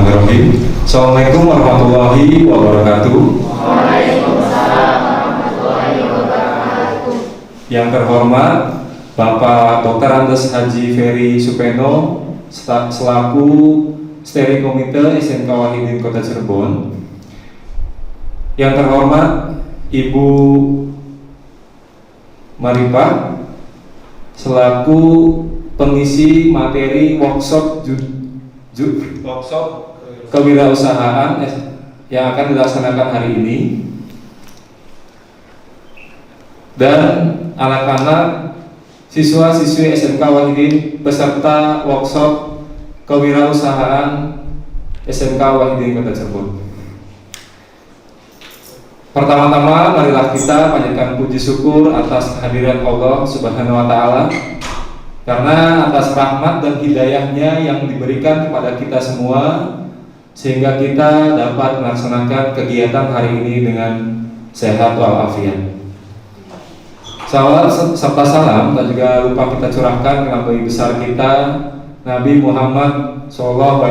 Bismillahirrahmanirrahim. Assalamualaikum warahmatullahi wabarakatuh. Waalaikumsalam warahmatullahi wabarakatuh. Yang terhormat Bapak Dr. Andes Haji Ferry Supeno selaku Steering Komite SMK Wahidin Kota Cirebon. Yang terhormat Ibu Maripa selaku pengisi materi workshop kewirausahaan yang akan dilaksanakan hari ini, dan anak-anak siswa-siswi SMK Wahidin peserta workshop kewirausahaan SMK Wahidin Kota Cirebon. Pertama-tama marilah kita panjatkan puji syukur atas kehadiran Allah Subhanahu wa taala, karena atas rahmat dan hidayahnya yang diberikan kepada kita semua sehingga kita dapat melaksanakan kegiatan hari ini dengan sehat walafiat. Salawat serta salam dan juga lupa kita curahkan ke Nabi besar kita Nabi Muhammad SAW,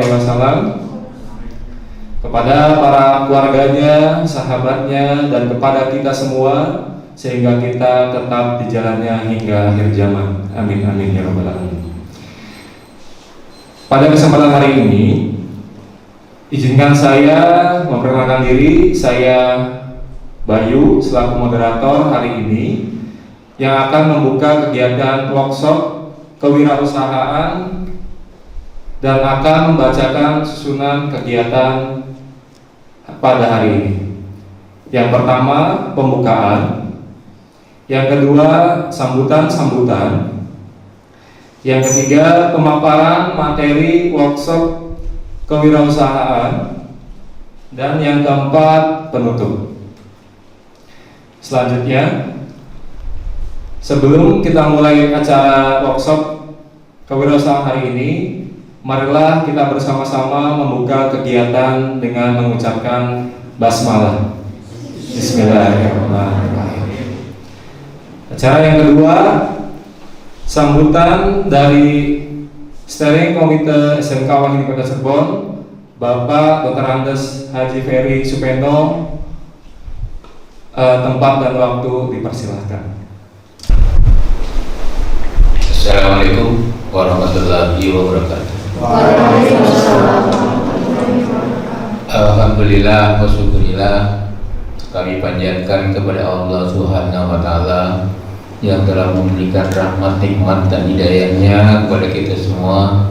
kepada para keluarganya, sahabatnya, dan kepada kita semua, sehingga kita tetap di jalannya hingga akhir zaman. Amin amin ya rabbal alamin. Pada kesempatan hari ini, izinkan saya memperkenalkan diri. Saya Bayu selaku moderator hari ini yang akan membuka kegiatan workshop kewirausahaan dan akan membacakan susunan kegiatan pada hari ini. Yang pertama, pembukaan. Yang kedua, sambutan-sambutan. Yang ketiga, pemaparan materi workshop kewirausahaan. Dan yang keempat, penutup. Selanjutnya, sebelum kita mulai acara workshop kewirausahaan hari ini, marilah kita bersama-sama membuka kegiatan dengan mengucapkan basmalah. Bismillahirrahmanirrahim. Acara yang kedua, sambutan dari Steering Komite SMK Wahidin Kota Cirebon, Bapak Dr. Andes Haji Ferry Supeno. Tempat dan waktu dipersilahkan. Assalamualaikum warahmatullahi wabarakatuh. Alhamdulillah wa syukurillah, kami panjatkan kepada Allah Subhanahu wa taala yang telah memberikan rahmat, nikmat dan hidayahnya kepada kita semua,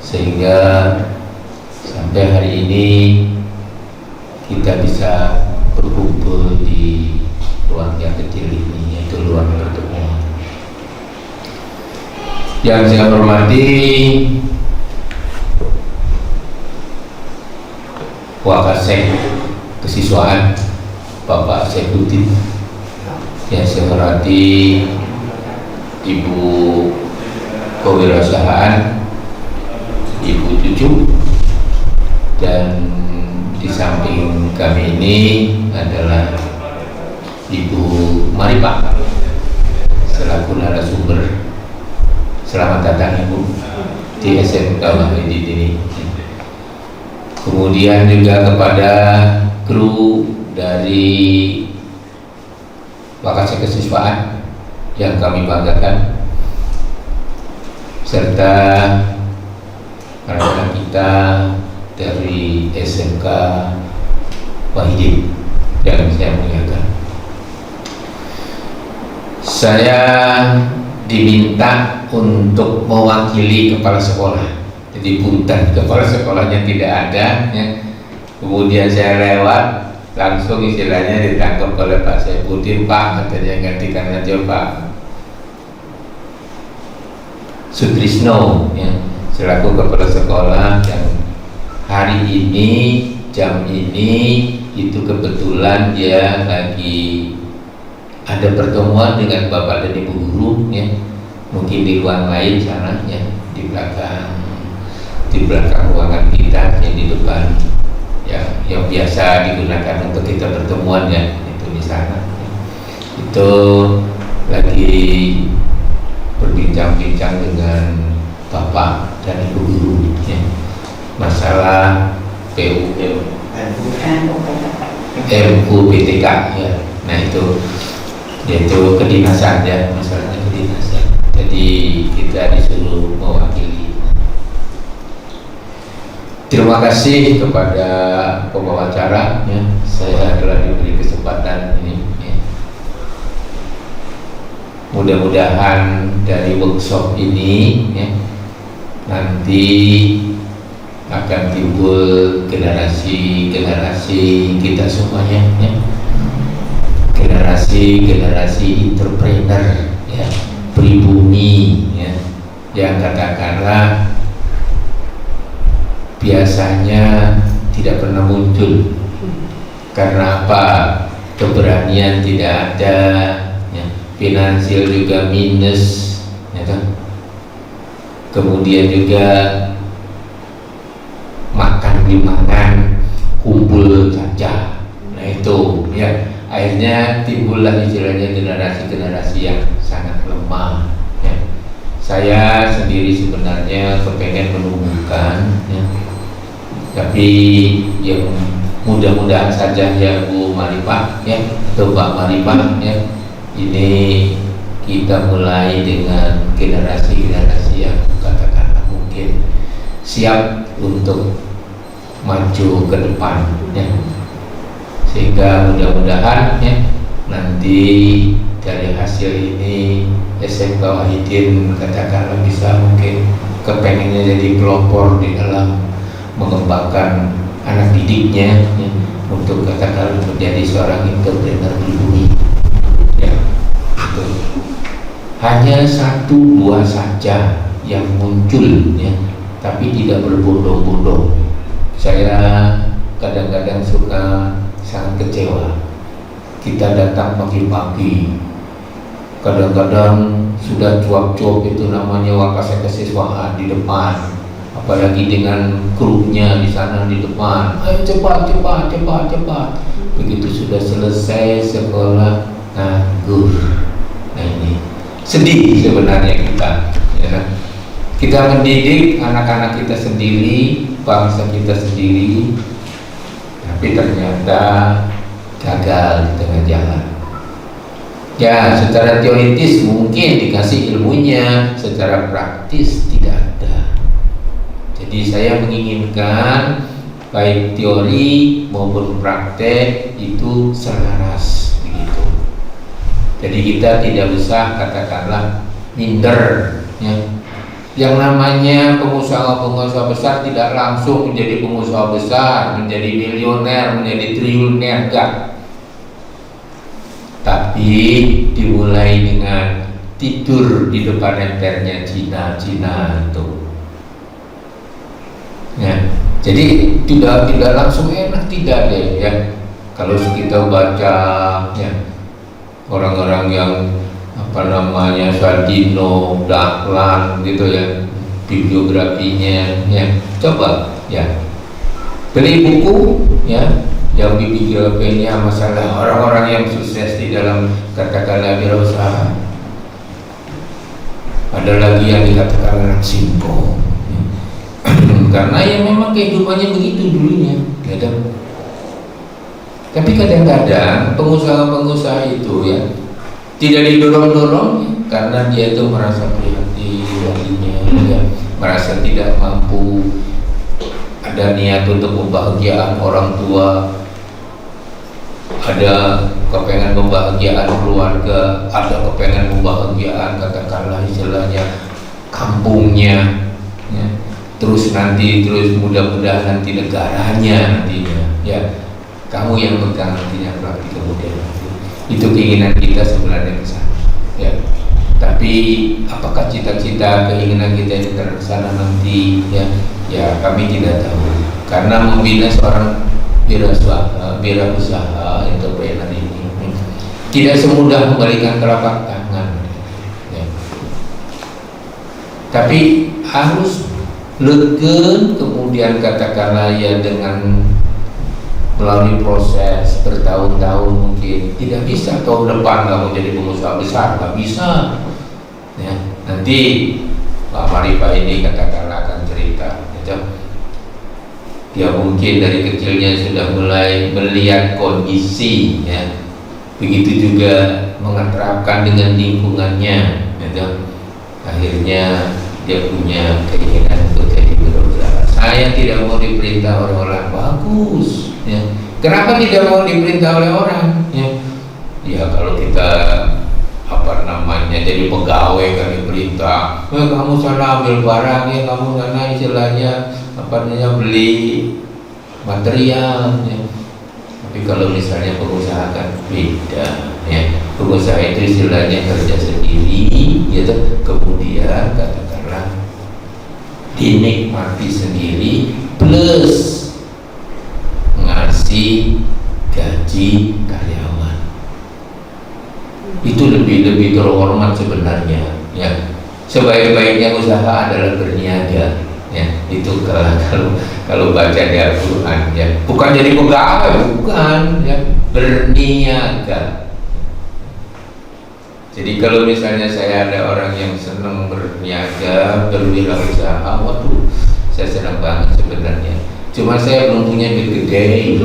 sehingga sampai hari ini kita bisa berkumpul di ruang yang kecil ini, yaitu ruang pertemuan. Yang saya hormati Wakasek Kesiswaan Bapak Sekutin, yang saya hormati Ibu Kewirausahaan Ibu Cucu, dan di samping kami ini adalah Ibu Maripa selaku narasumber. Selamat datang Ibu di SMK Wahidin ini. Kemudian juga kepada kru dari Wakasek Kesiswaan yang kami banggakan, serta anak-anak kita dari SMK Wahidin yang saya muliakan. Saya diminta untuk mewakili kepala sekolah. Jadi punten, kepala sekolahnya tidak ada ya. Kemudian saya lewat, langsung istilahnya ditangkap oleh Pak Saifuddin. Pak, katanya gantikan aja Pak Sutrisno ya, selaku kepala sekolah, yang hari ini jam ini itu kebetulan dia lagi ada pertemuan dengan Bapak dan Ibu guru ya, mungkin di ruang lain sana ya, di belakang ruangan kita yang di depan ya, yang biasa digunakan untuk kita pertemuan ya, itu di sana ya. Itu lagi berbincang-bincang dengan Bapak dan Ibu guru ya, masalah RUPTK ya. Nah itu yaitu kedinasan ya, masalahnya kedinasan. Jadi kita disuruh mewakili. Terima kasih kepada pembawa acara ya. Saya telah diberi kesempatan ini ya. Mudah-mudahan dari workshop ini ya, nanti akan timbul generasi kita semuanya ya. Generasi entrepreneur ya, pribumi ya, yang katakanlah biasanya tidak pernah muncul. Karena apa? Keberanian tidak ada ya. Finansial juga minus ya kan? Kemudian juga makan dimakan, kumpul saja. Nah itu ya, akhirnya timbullah istilahnya generasi yang sangat lemah ya. Saya sendiri sebenarnya kepengen menumbuhkan ya, tapi yang mudah-mudahan saja ya Bu Marifah ya, atau Mbak Marifah ya, ini kita mulai dengan generasi yang katakanlah mungkin siap untuk maju ke depan ya. Sehingga mudah-mudahan ya, nanti dari hasil ini SMK Wahidin katakanlah bisa mungkin kepengennya jadi pelopor di dalam mengembangkan anak didiknya ya, untuk katakanlah menjadi seorang entrepreneur pribumi ya. Itu hanya 1-2 saja yang muncul ya, tapi tidak berbondong-bondong. Saya kadang-kadang suka sangat kecewa. Kita datang pagi-pagi, kadang-kadang sudah cuap-cuap itu namanya wakasa kesiswaan di depan, apalagi dengan grupnya di sana di depan. Ayo cepat. Begitu sudah selesai sekolah nganggur. Nah ini sedih sebenarnya kita. Ya. Kita mendidik anak-anak kita sendiri, bangsa kita sendiri, tapi ternyata gagal di tengah jalan. Ya, secara teoritis mungkin dikasih ilmunya, secara praktis tidak ada. Jadi saya menginginkan baik teori maupun praktek itu selaras begitu. Jadi kita tidak usah katakanlah minder ya. Yang namanya pengusaha-pengusaha besar tidak langsung menjadi pengusaha besar, menjadi milioner, menjadi triliuner, enggak. Tapi dimulai dengan tidur di depan empernya Cina itu. Ya, jadi tidak langsung enak, tidak deh ya. Kalau kita baca ya, orang-orang yang apa namanya Sardino, Dahlan gitu ya, bibliografinya ya, coba ya beli buku ya, yang bibliografinya masalah orang-orang yang sukses di dalam katakanlah wirausaha. Ada lagi yang dikatakan orang simpel ya. Karena ya memang kehidupannya begitu dulunya gitu. Tapi kadang-kadang pengusaha-pengusaha itu ya tidak didorong-dorong karena dia itu merasa prihatin dirinya ya, merasa tidak mampu, ada niat untuk membahagiaan orang tua, ada kepengen membahagiaan keluarga, ada kepengen membahagiaan katakanlah istilahnya kampungnya ya. Terus mudah-mudahan nanti negaranya nantinya ya, kamu yang pegang nantinya berarti kemudian nanti. Itu keinginan kita sebenarnya ke sana ya. Tapi apakah cita-cita keinginan kita ini terlaksana nanti ya, ya kami tidak tahu. Karena membina seorang wirausaha entrepreneur ini tidak semudah membalikan telapak tangan ya. Tapi harus legen, kemudian katakanlah ya dengan melalui proses bertahun-tahun mungkin. Tidak bisa tahun depan kamu jadi pengusaha besar, nggak bisa ya. Nanti Mbak Marifah ini katakanlah akan cerita gitu. Dia mungkin dari kecilnya sudah mulai melihat kondisi, ya. Begitu juga mengeterapkan dengan lingkungannya, gitu. Akhirnya dia punya keinginan untuk jadi berusaha. Saya tidak mau diperintah oleh orang, bagus, ya. Kenapa tidak mau diperintah oleh orang? Ya kalau kita jadi pegawai kan diperintah, kamu sana ambil barang, ya kamu sana istilahnya beli material, ya. Tapi kalau misalnya pengusaha kan beda, ya. Pengusaha itu istilahnya kerja sendiri, gitu. Kemudian katakanlah dinikmati sendiri plus ngasih gaji karyawan. Itu lebih terhormat sebenarnya, ya. Sebaik-baiknya usaha adalah berniaga, ya. Itu kalau baca di Al-Quran, ya. Bukan jadi pegawai, bukan, ya. Berniaga. Jadi kalau misalnya saya ada orang yang senang berniaga, berwirausaha, waduh, saya senang banget sebenarnya. Cuma saya belum punya duit gede,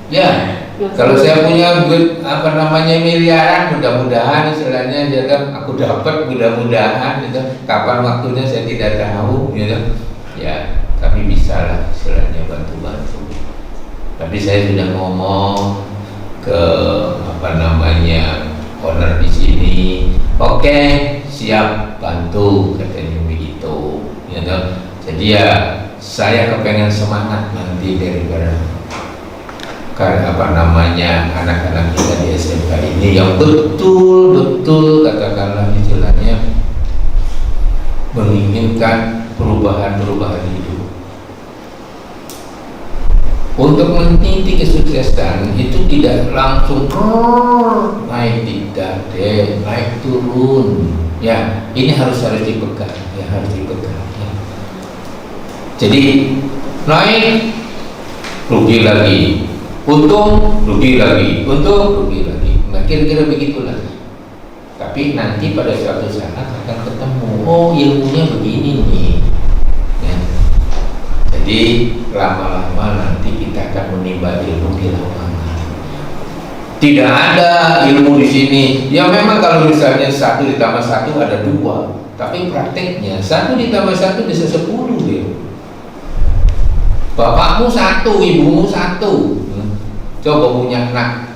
ya. Kalau saya punya miliaran, mudah-mudahan istilahnya aku dapat, mudah-mudahan gitu. Kapan waktunya saya tidak tahu, gitu. Ya, kami bisa lah istilahnya bantu-bantu. Tapi saya sudah ngomong ke owner di sini, oke, siap bantu, katanya begitu, gitu. Jadi ya saya kepengen semangat nanti daripada anak-anak kita di SMK ini yang betul-betul katakanlah istilahnya menginginkan perubahan hidup. Untuk meniti kesuksesan itu tidak langsung naik naik turun, ya. Ini harus dipegang, ya, harus dipegang, ya. Jadi naik rugi lagi, untung rugi lagi, nah kira-kira begitulah. Tapi nanti pada suatu saat akan ketemu, oh ilmunya begini nih, ya. Jadi lama-lama nanti kita akan menimba ilmu di lapangan. Tidak ada ilmu di sini. Ya memang kalau misalnya 1 ditambah 1 ada 2, tapi prakteknya 1 ditambah 1 bisa 10 deh. Bapakmu 1, ibumu 1. Coba punya anak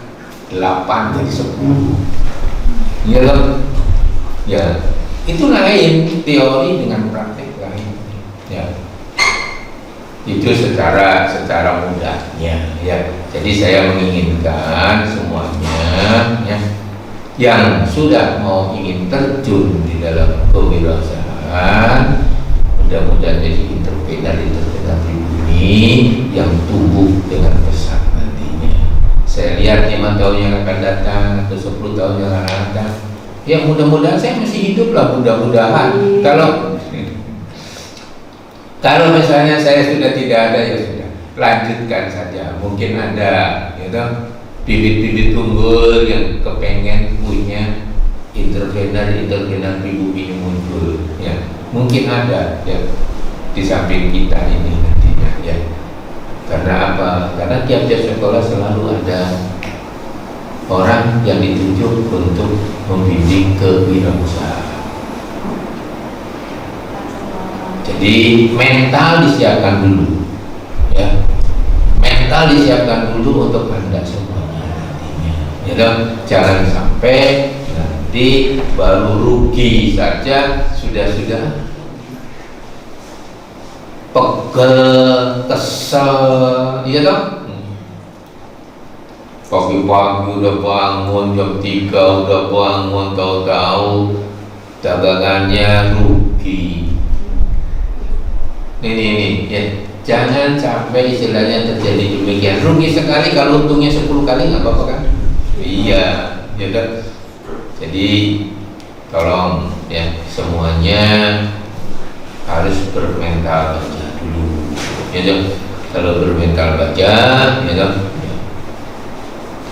8 jadi 10. Iya loh. Ya, itu lain, teori dengan praktek lain. Ya. Itu secara mudahnya, ya. Jadi saya menginginkan semuanya, ya, yang sudah ingin terjun di dalam kewirausahaan, mudah-mudahan jadi entrepreneur pribumi yang tumbuh dengan pesat nantinya. Saya lihat 5 tahun yang akan datang atau 10 tahun yang akan datang, ya mudah-mudahan saya masih hidup lah, mudah-mudahan. Kalau misalnya saya sudah tidak ada, ya sudah, lanjutkan saja. Mungkin ada, gitu, bibit-bibit unggul yang kepengen punya entrepreneur pribumi yang muncul, ya. Mungkin ada, ya, di samping kita ini nantinya, ya. Karena apa? Karena tiap-tiap sekolah selalu ada orang yang ditunjuk untuk membimbing kewirausahaan. Jadi mental disiapkan dulu, ya. Mental disiapkan dulu untuk Anda semuanya nantinya, ya. Jangan sampai nanti baru rugi saja sudah pegel, kesel, iya toh? Pagi-pagi udah bangun, jam 3 udah bangun, tahu-tahu dagangannya rugi. Ini, ya. Jangan sampai istilahnya terjadi demikian. Rugi sekali, kalau untungnya 10 kali nggak apa-apa kan? Iya, ya kan? Jadi tolong, ya, semuanya harus bermental baja dulu, ya kan? Kalau bermental baja, ya kan?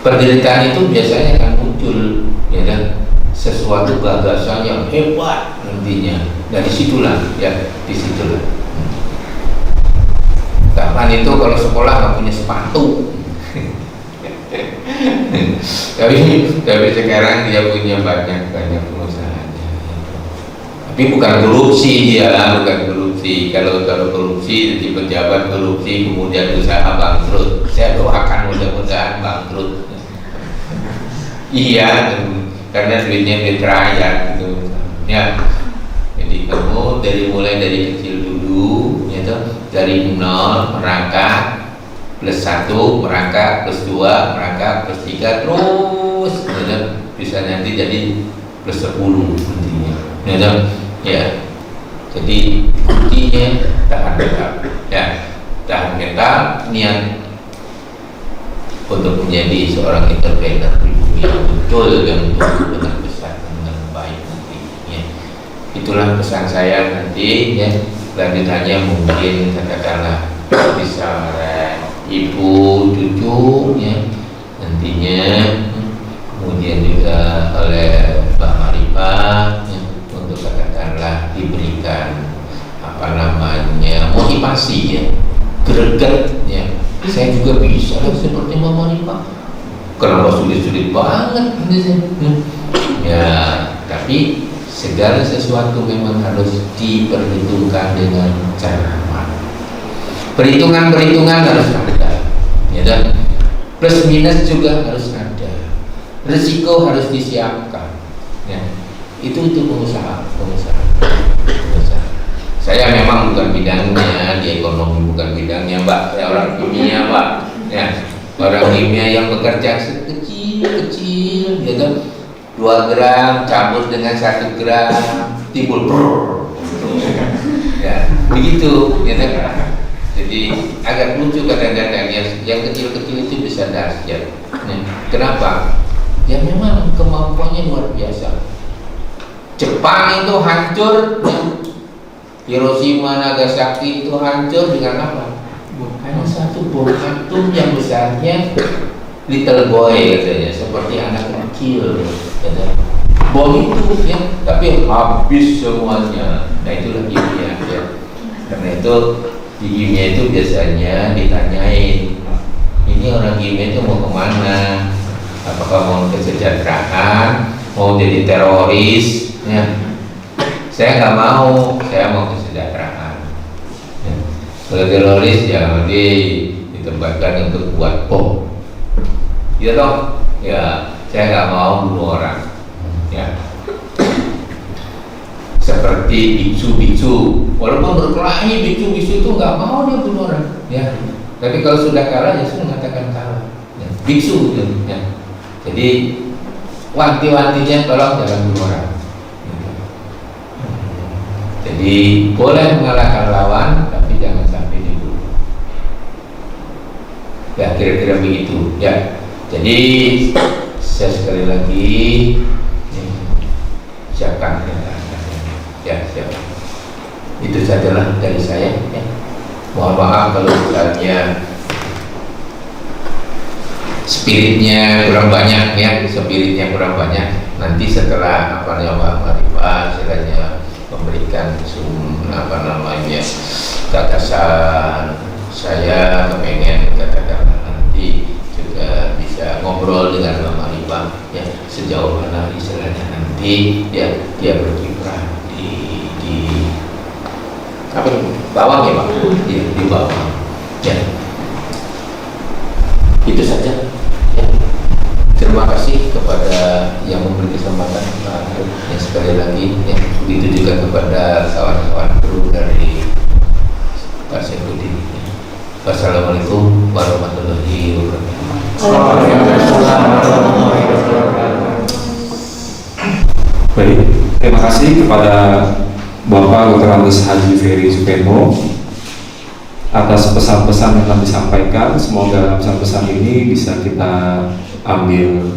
Penderitaan itu biasanya akan muncul, ya kan? Sesuatu gagasan yang hebat nantinya. Dari situlah, ya, disitulah. Rahman itu kalau sekolah nggak punya sepatu. tapi sekarang dia punya banyak perusahaannya. Tapi bukan korupsi dia, bukan korupsi. Kalau korupsi jadi pejabat korupsi kemudian usaha bangkrut, saya doakan mudah-mudahan bangkrut. Iya, karena duitnya duit rakyat gitu. Ya, jadi kamu mulai dari kecil dulu, ya toh, dari 0 merangkak plus 1 merangkak plus 2 merangkak plus 3 terus ya, bisa nanti jadi plus 10 nantinya ya. Jadi intinya tahan mental ya, tahan mental, niat untuk menjadi seorang entrepreneur pribumi yang betul, yang tumbuh dengan besar dengan baik nanti ya. Itulah pesan saya nanti ya. Lanjutannya mungkin katakanlah bisa ibu, cucu ya nantinya, kemudian juga oleh Mbak Marifah ya, untuk katakanlah diberikan apa namanya motivasi ya, greget ya. Saya juga bisa seperti Mbak Marifah. Kenapa sulit-sulit banget ya, tapi segala sesuatu memang harus diperhitungkan dengan cermat. Perhitungan harus ada, ya kan? Plus minus juga harus ada. Risiko harus disiapkan. Ya. Itu pengusaha. Saya memang bukan bidangnya, di ekonomi bukan bidangnya, Mbak. Saya orang kimia, Mbak. Ya, orang kimia yang bekerja kecil, ya kan? 2 gram campur dengan 1 gram timbul ya, begitu, ya kan? Jadi agak lucu kadang-kadang yang kecil-kecil itu bisa dahsyat. Kenapa? Ya memang kemampuannya luar biasa. Jepang itu hancur, Hiroshima, Nagasaki itu hancur dengan apa? Hanya satu bom atom yang besarnya little boy katanya, seperti anak kecil. Bom itu ya, tapi habis semuanya. Nah itulah kimia ya. Karena itu di kimia itu biasanya ditanyain, ini orang kimia itu mau kemana? Apakah mau kesejahteraan, mau jadi teroris? Ya. Saya nggak mau, saya mau kesejahteraan. Ya. Kalau teroris ya nanti ditempatkan untuk buat bom. Ya toh, ya saya nggak mau bunuh orang. Ya. Seperti biksu, walaupun berkelahi biksu itu nggak mau dia bunuh orang, ya. Tapi kalau sudah kalah ya sudah mengatakan kalah. Ya. Biksu, ya. Jadi wanti-wantinya tolong jangan bunuh orang. Jadi boleh mengalahkan lawan, tapi jangan sampai dibunuh. Ya kira-kira begitu, ya. Jadi saya sekali lagi siapkan. Ya, siap. Itu sajalah dari saya. Ya. Mohon maaf kalau misalnya spiritnya kurang banyak ya, Nanti setelah apa namanya Mbak Marifah istilahnya memberikan gagasan, saya kepengen katakan nanti juga bisa ngobrol dengan Mbak Marifah ya, sejauh mana istilahnya nanti ya dia berkiprah di apa itu? Bawang ya Pak? Iya, di bawang. Ya. Itu saja. Ya. Terima kasih kepada yang memberi kesempatan yang sekali lagi ya. Begitu juga kepada kawan-kawan kru dari Pak Sekuti. Wassalamualaikum warahmatullahi wabarakatuh. Baik, terima kasih kepada Bapak Dr. Andes Haji Ferry Supeno atas pesan-pesan yang telah disampaikan. Semoga pesan-pesan ini bisa kita ambil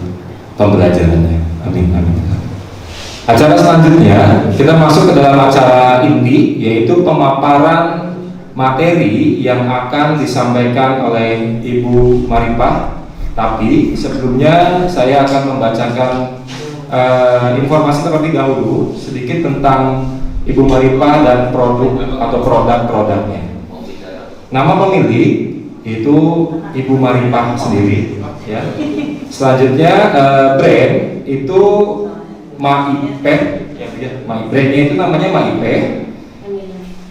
pembelajarannya. Amin, amin. Acara selanjutnya kita masuk ke dalam acara inti, yaitu pemaparan materi yang akan disampaikan oleh Ibu Marifah. Tapi sebelumnya saya akan membacakan informasi terlebih dahulu sedikit tentang Ibu Marifah dan produk atau produk-produknya. Nama pemilik itu Ibu Maripah sendiri, ya. Selanjutnya brand itu Maipeh, ya, brandnya itu namanya Maipeh.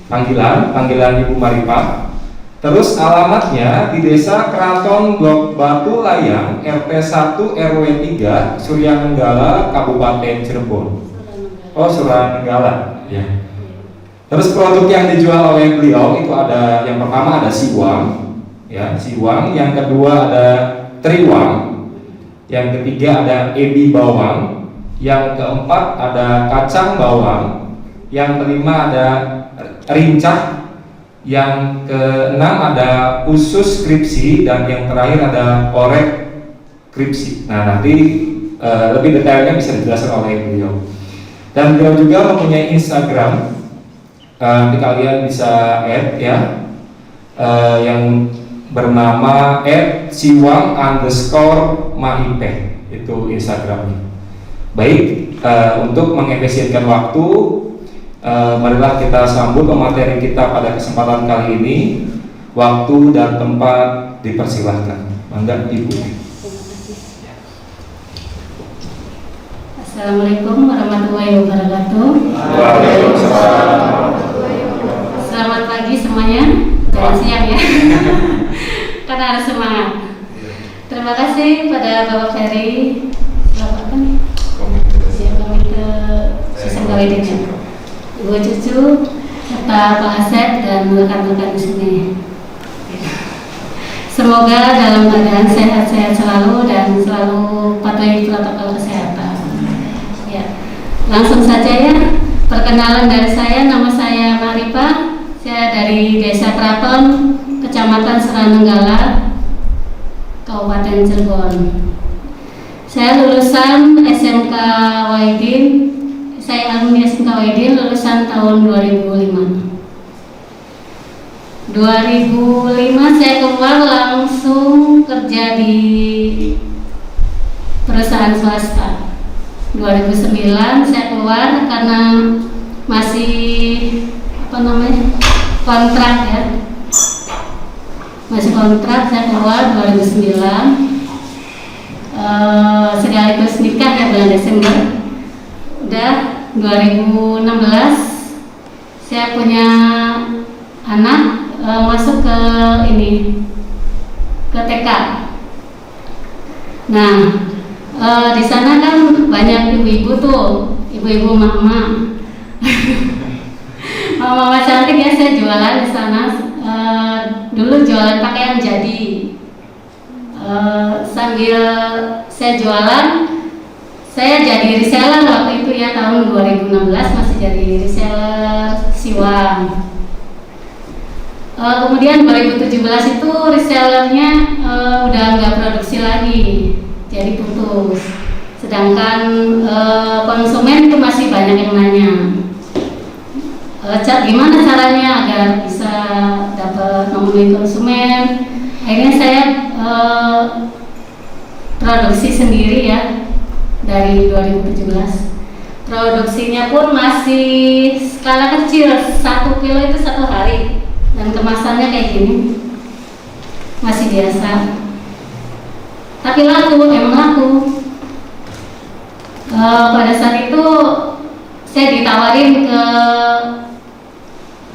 Panggilan Ibu Maripah. Terus alamatnya di Desa Keraton Blok Batu Layang, RT 1 RW 3, Suryanenggala, Kabupaten Cirebon. Oh, Suryanenggala, ya. Terus produk yang dijual oleh beliau itu ada, yang pertama ada siwang, ya, siwang. Yang kedua ada triwang. Yang ketiga ada ebi bawang. Yang keempat ada kacang bawang. Yang kelima ada rincah. Yang keenam ada usus kripsi, dan yang terakhir ada orek kripsi. Nah, nanti lebih detailnya bisa dijelaskan oleh beliau. Dan beliau juga mempunyai Instagram, nanti kalian bisa add, ya, yang bernama @siwang_maipeh, itu Instagramnya. Baik, untuk mengefisienkan waktu, marilah kita sambut pemateri kita pada kesempatan kali ini. Waktu dan tempat dipersilahkan. Mangga Ibu. Assalamualaikum warahmatullahi wabarakatuh. Waalaikumsalam. Selamat pagi semuanya. Jangan siang ya. Karena harus semangat. Terima kasih pada Bapak Ferry, Bapak kan? Ya, Komite Sistem Kawedin, Ibu Cucu, serta Pak Asep dan rekan-rekan di sini. Semoga dalam keadaan sehat-sehat selalu dan selalu patuhi protokol kesehatan. Ya, langsung saja ya. Perkenalan dari saya, nama saya Maripah. Saya dari Desa Keraton, Kecamatan Suryanenggala, Kabupaten Cirebon. Saya lulusan SMK Wahidin. Saya alumni SMK Wahidin, lulusan tahun 2005. 2005 saya keluar langsung kerja di perusahaan swasta. 2009 saya keluar karena masih kontrak ya, masih kontrak. Saya keluar 2009, sekaligus nikah ya bulan Desember. Udah 2016 saya punya anak, masuk ke TK. Nah, di sana kan banyak ibu-ibu tuh, ibu-ibu mama. Mama cantik ya, saya jualan di sana. Dulu jualan pakaian jadi. Sambil saya jualan, saya jadi reseller waktu itu ya, tahun 2016 masih jadi reseller siwang. Kemudian 2017 itu resellernya udah nggak produksi lagi, jadi putus. Sedangkan konsumen itu masih banyak yang nanya, gimana caranya agar bisa dapat memenuhi konsumen. Akhirnya saya produksi sendiri ya dari 2017. Produksinya pun masih skala kecil, 1 kilo itu 1 hari. Dan kemasannya kayak gini, masih biasa. Tapi laku, emang laku. Pada saat itu saya ditawarin ke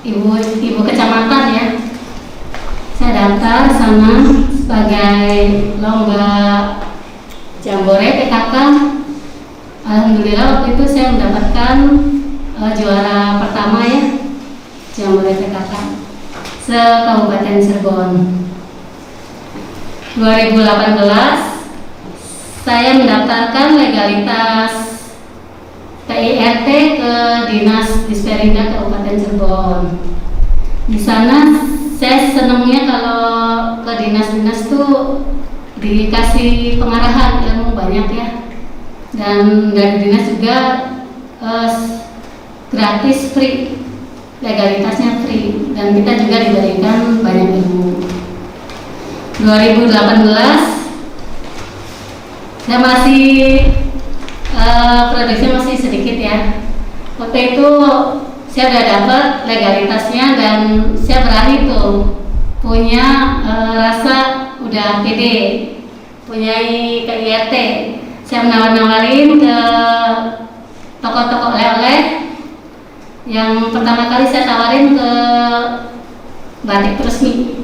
ibu kecamatan ya. Saya daftar sana sebagai lomba jambore PKK. Alhamdulillah waktu itu saya mendapatkan juara pertama ya, jambore PKK se-Kabupaten Cirebon. 2018 saya mendaftarkan legalitas PIRT ke Dinas Disperindak Kabupaten Cirebon. Di sana saya senangnya kalau ke dinas-dinas tuh dikasih pengarahan ilmu banyak ya, dan dari dinas juga gratis, free, legalitasnya free, dan kita juga diberikan banyak ilmu. 2018 saya masih produksi masih sedikit ya. Waktu itu saya udah dapat legalitasnya dan saya berani tuh punya rasa udah pede, punya ke IRT. Saya menawar-nawarin ke toko-toko oleh-oleh. Yang pertama kali saya tawarin ke batik resmi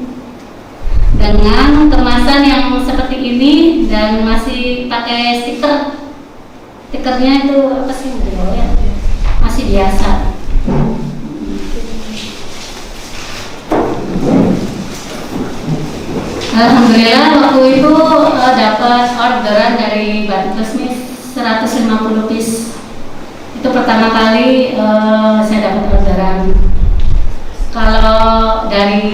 dengan kemasan yang seperti ini dan masih pakai stiker. Stikernya itu apa sih? Masih biasa. Alhamdulillah waktu itu dapat orderan dari batik resmi 150 piece. Itu pertama kali saya dapat orderan. Kalau dari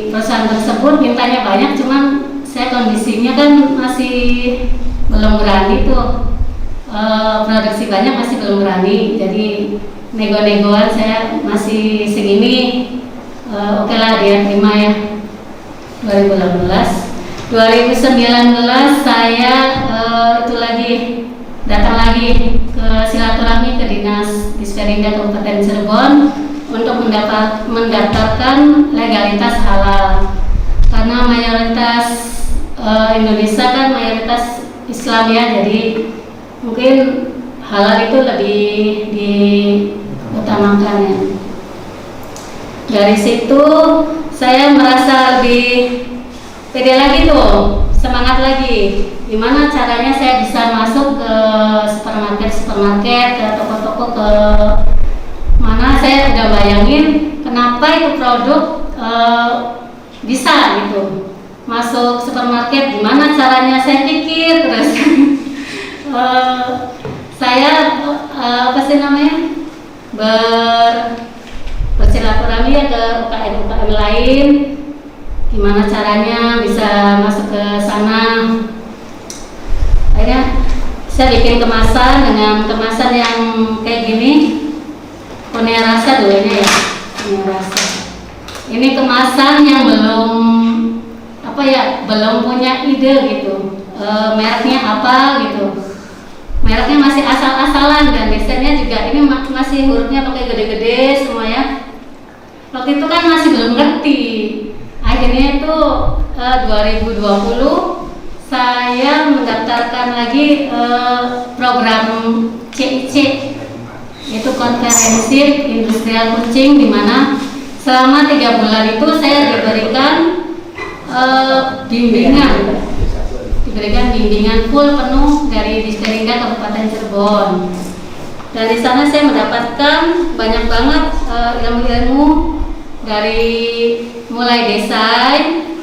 perusahaan tersebut mintanya banyak, cuman saya kondisinya kan masih belum berani tuh, produksi banyak masih belum berani. Jadi nego-negoan saya masih segini, oke lah dia terima ya. 2018, 2019 saya itu lagi datang lagi ke silaturahmi ke Dinas Disperinda Kabupaten Cirebon untuk mendaftarkan legalitas halal, karena mayoritas Indonesia kan mayoritas Islam ya, jadi mungkin halal itu lebih diutamakan ya. Dari situ saya merasa lebih pede lagi tuh, semangat lagi. Gimana caranya saya bisa masuk ke supermarket, ke toko-toko, ke mana saya udah bayangin kenapa itu produk bisa gitu masuk supermarket. Gimana caranya saya pikir terus saya apa sih namanya bersilaturahmi ya ke UKM lain, gimana caranya bisa masuk ke sana. Akhirnya saya bikin kemasan dengan kemasan yang kayak gini, punya rasa dulunya ya, punya rasa. Ini kemasan yang belum punya ide gitu, mereknya apa gitu. Mereknya masih asal-asalan dan desainnya juga ini masih hurufnya pakai gede-gede semua ya. Waktu itu kan masih belum ngerti. Akhirnya itu 2020 saya mendaftarkan lagi program CIC, itu konferensi industrial kucing, di mana selama 3 bulan itu saya diberikan bimbingan full penuh dari Disperinda Kabupaten Cirebon. Dan di sana saya mendapatkan banyak banget ilmu-ilmu, dari mulai desain,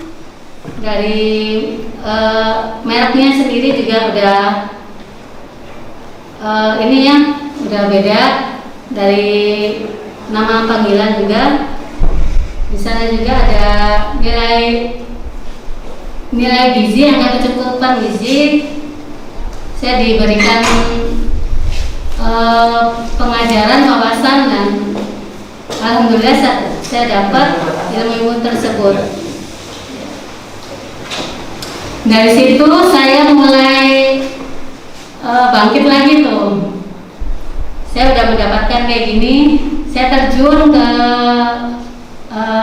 dari mereknya sendiri juga udah ini ya udah beda, dari nama panggilan juga. Di sana juga ada nilai gizi, angka kecukupan gizi. Saya diberikan pengajaran, wawasan, dan alhamdulillah saya dapat ilmu tersebut. Dari situ saya mulai bangkit lagi tuh. Saya udah mendapatkan kayak gini, saya terjun ke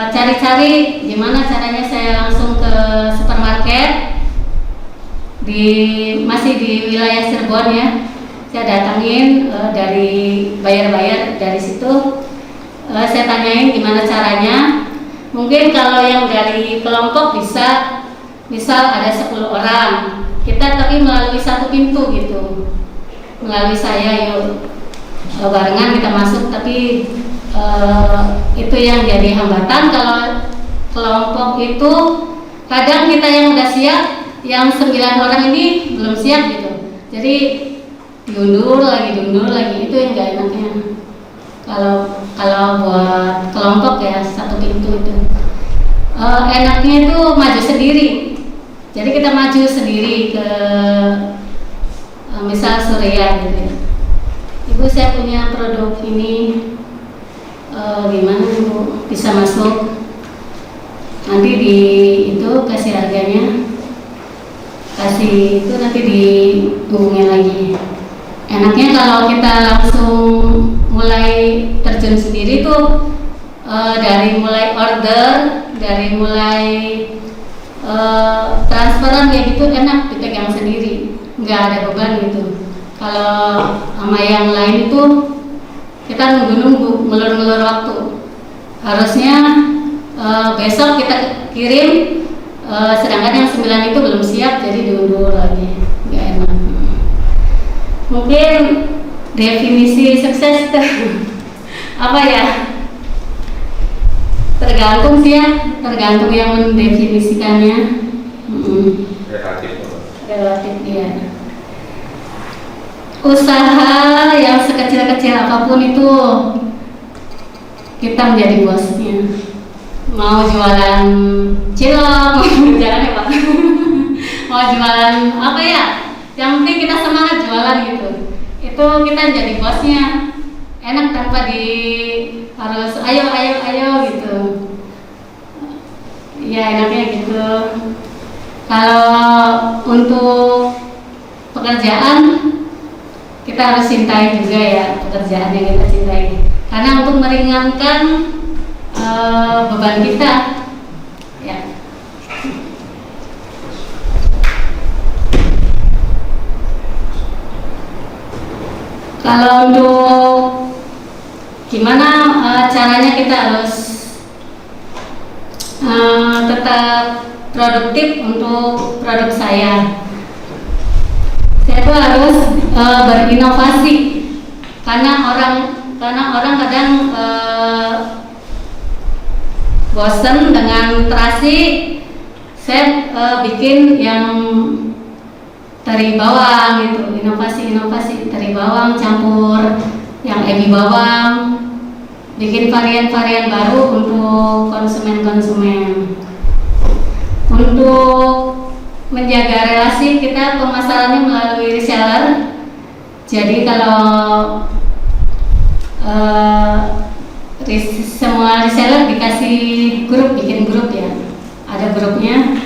cari-cari gimana caranya saya langsung ke supermarket masih di wilayah Cirebon ya. Saya datangin dari bayar-bayar dari situ. Saya tanyain gimana caranya. Mungkin kalau yang dari kelompok bisa, misal ada 10 orang, kita tapi melalui satu pintu gitu, melalui saya yuk barengan kita masuk. Tapi itu yang jadi hambatan. Kalau kelompok itu kadang kita yang udah siap, yang 9 orang ini belum siap gitu, jadi diundur lagi, itu yang gak enaknya. Kalau buat kelompok ya satu pintu itu enaknya itu maju sendiri. Jadi kita maju sendiri ke misal Surya gitu ya. Ibu, saya punya produk ini, gimana Bu bisa masuk? Nanti itu kasih harganya, kasih itu nanti dihubungin lagi. Enaknya kalau kita langsung mulai terjun sendiri tuh, dari mulai order, dari mulai transferan kayak gitu enak dipegang sendiri, nggak ada beban gitu. Kalau sama yang lain itu kita nunggu-nunggu, ngelur-ngelur waktu. Harusnya besok kita kirim, sedangkan yang 9 itu belum siap, jadi diundur lagi, nggak enak. Mungkin definisi sukses itu apa ya? Tergantung sih ya, tergantung yang mendefinisikannya. Relatif ya. Usaha yang sekecil-kecil apapun itu kita menjadi bosnya. Mau jualan cilok, mau jualan apa? Mau jualan apa ya? Yang penting kita semangat jualan gitu. Itu kita jadi bosnya. Enak tanpa harus ayo gitu. Ya enaknya gitu. Kalau untuk pekerjaan kita harus cintai juga ya pekerjaan yang kita cintai. Karena untuk meringankan beban kita, ya. Kalau untuk gimana caranya kita harus tetap produktif untuk produk saya. Saya tuh harus berinovasi karena orang kadang bosen dengan terasi. Saya bikin yang teri bawang gitu, inovasi teri bawang campur yang ebi bawang, bikin varian-varian baru untuk konsumen. Untuk menjaga relasi kita pemasarannya melalui reseller. Jadi kalau semua reseller dikasih bikin grup ya, ada grupnya.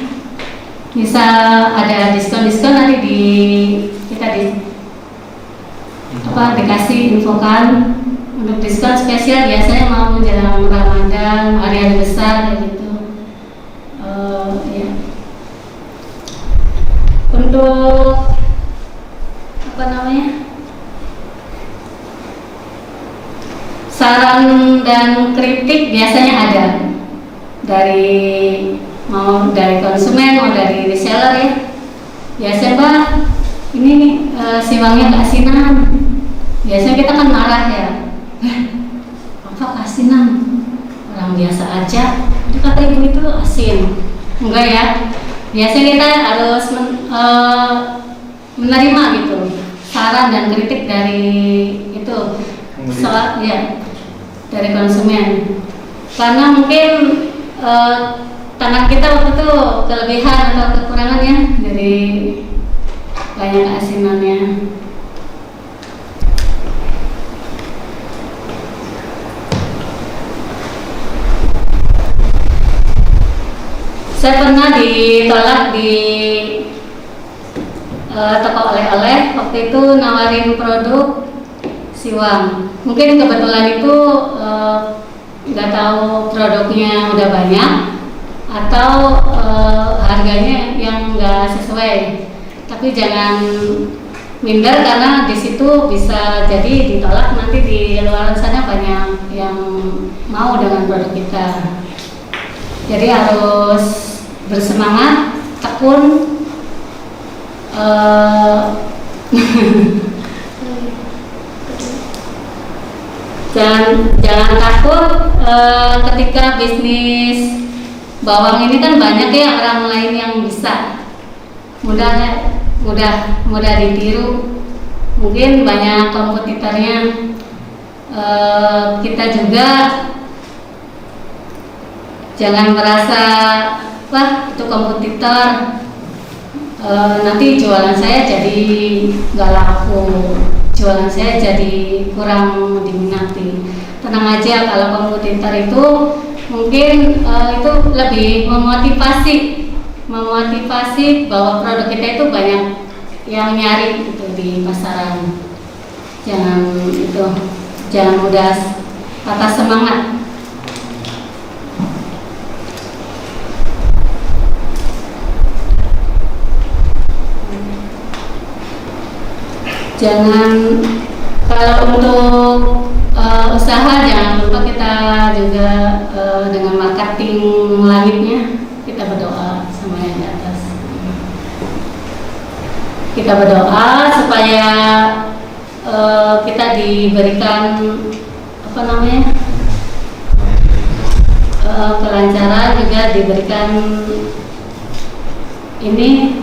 Misal ada diskon nanti kita dikasih infokan untuk diskon spesial biasanya mau menjelang Ramadan, hari besar kayak gitu. Ya. Untuk saran dan kritik biasanya ada mau dari konsumen mau dari reseller ya. Biasanya Mbak ini nih siwangnya nggak asinan. Biasanya kita kan marah ya, apa asinan, orang biasa aja. Itu kata ibu itu asin. Enggak ya. Biasanya kita harus menerima gitu saran dan kritik dari itu dari konsumen. Karena mungkin tangan kita waktu itu kelebihan atau kekurangannya dari banyak asinannya. Saya pernah ditolak di toko oleh-oleh, waktu itu nawarin produk siwang. Mungkin kebetulan itu nggak tahu produknya udah banyak atau harganya yang nggak sesuai. Tapi jangan minder karena di situ bisa jadi ditolak, nanti di luar sana banyak yang mau dengan produk kita. Jadi harus bersemangat, tekun, jangan takut ketika bisnis bawang ini kan banyak ya orang lain yang bisa, mudah ditiru, mungkin banyak kompetitornya. Kita juga jangan merasa wah itu kompetitor, nanti jualan saya jadi nggak laku, jualan saya jadi kurang diminati. Tenang aja, kalau kompetitor itu mungkin itu lebih memotivasi bahwa produk kita itu banyak yang nyari gitu di pasaran. Jangan mudah patah semangat. Jangan, kalau untuk usaha jangan lupa kita juga dengan marketing langitnya kita berdoa sama yang di atas. Kita berdoa supaya kita diberikan kelancaran, juga diberikan ini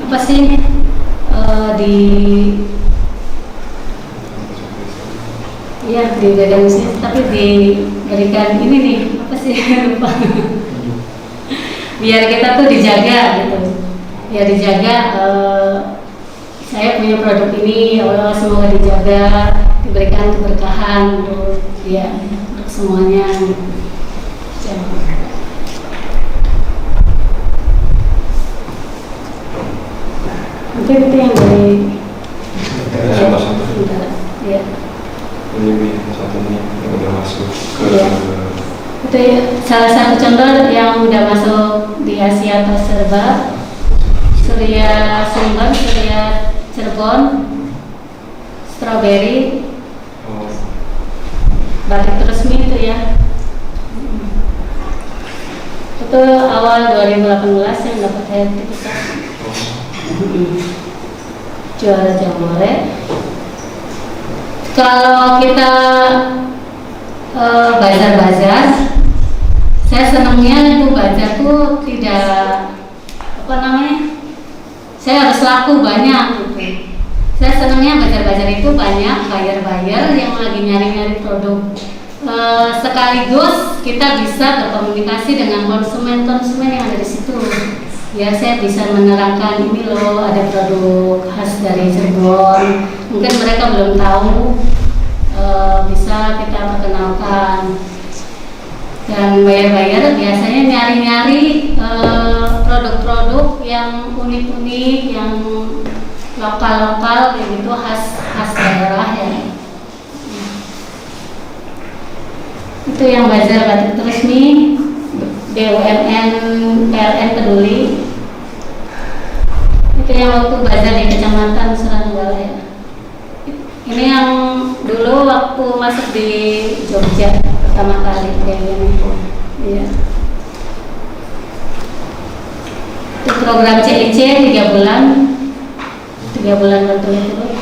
diberikan sih, tapi diberikan ini nih lupa. Biar kita tuh dijaga gitu, biar dijaga. Saya punya produk ini, ya Allah, semoga dijaga, diberikan keberkahan untuk semuanya. Mungkin itu yang dari ya. Ini satunya yang udah masuk ke Itu salah satu contoh yang udah masuk di Asia terserba. Surya Sumber, Surya Cirebon, Strawberry, batik resmi itu ya. Itu awal 2018 yang dapat sertifikat juara Jamore. Kalau kita bazar-bazar, saya senangnya itu bazar tuh tidak saya harus laku banyak gitu. Saya senangnya bazar-bazar itu banyak buyer-buyer yang lagi nyari-nyari produk. Sekaligus kita bisa berkomunikasi dengan konsumen-konsumen yang ada di situ. Ya, saya bisa menerangkan ini loh, ada produk khas dari Cirebon. Mungkin mereka belum tahu, bisa kita perkenalkan. Dan buyer-buyer biasanya nyari-nyari produk-produk yang unik-unik, yang lokal-lokal, kayak gitu, khas daerah ya. Itu yang bazar batik resmi BUMN PLN Peduli. Itu yang waktu bazar di Kecamatan Seranggala ya. Ini yang dulu waktu masuk di Jogja pertama kali kayak gini. Iya. Itu program CIC 3 bulan berturut-turut.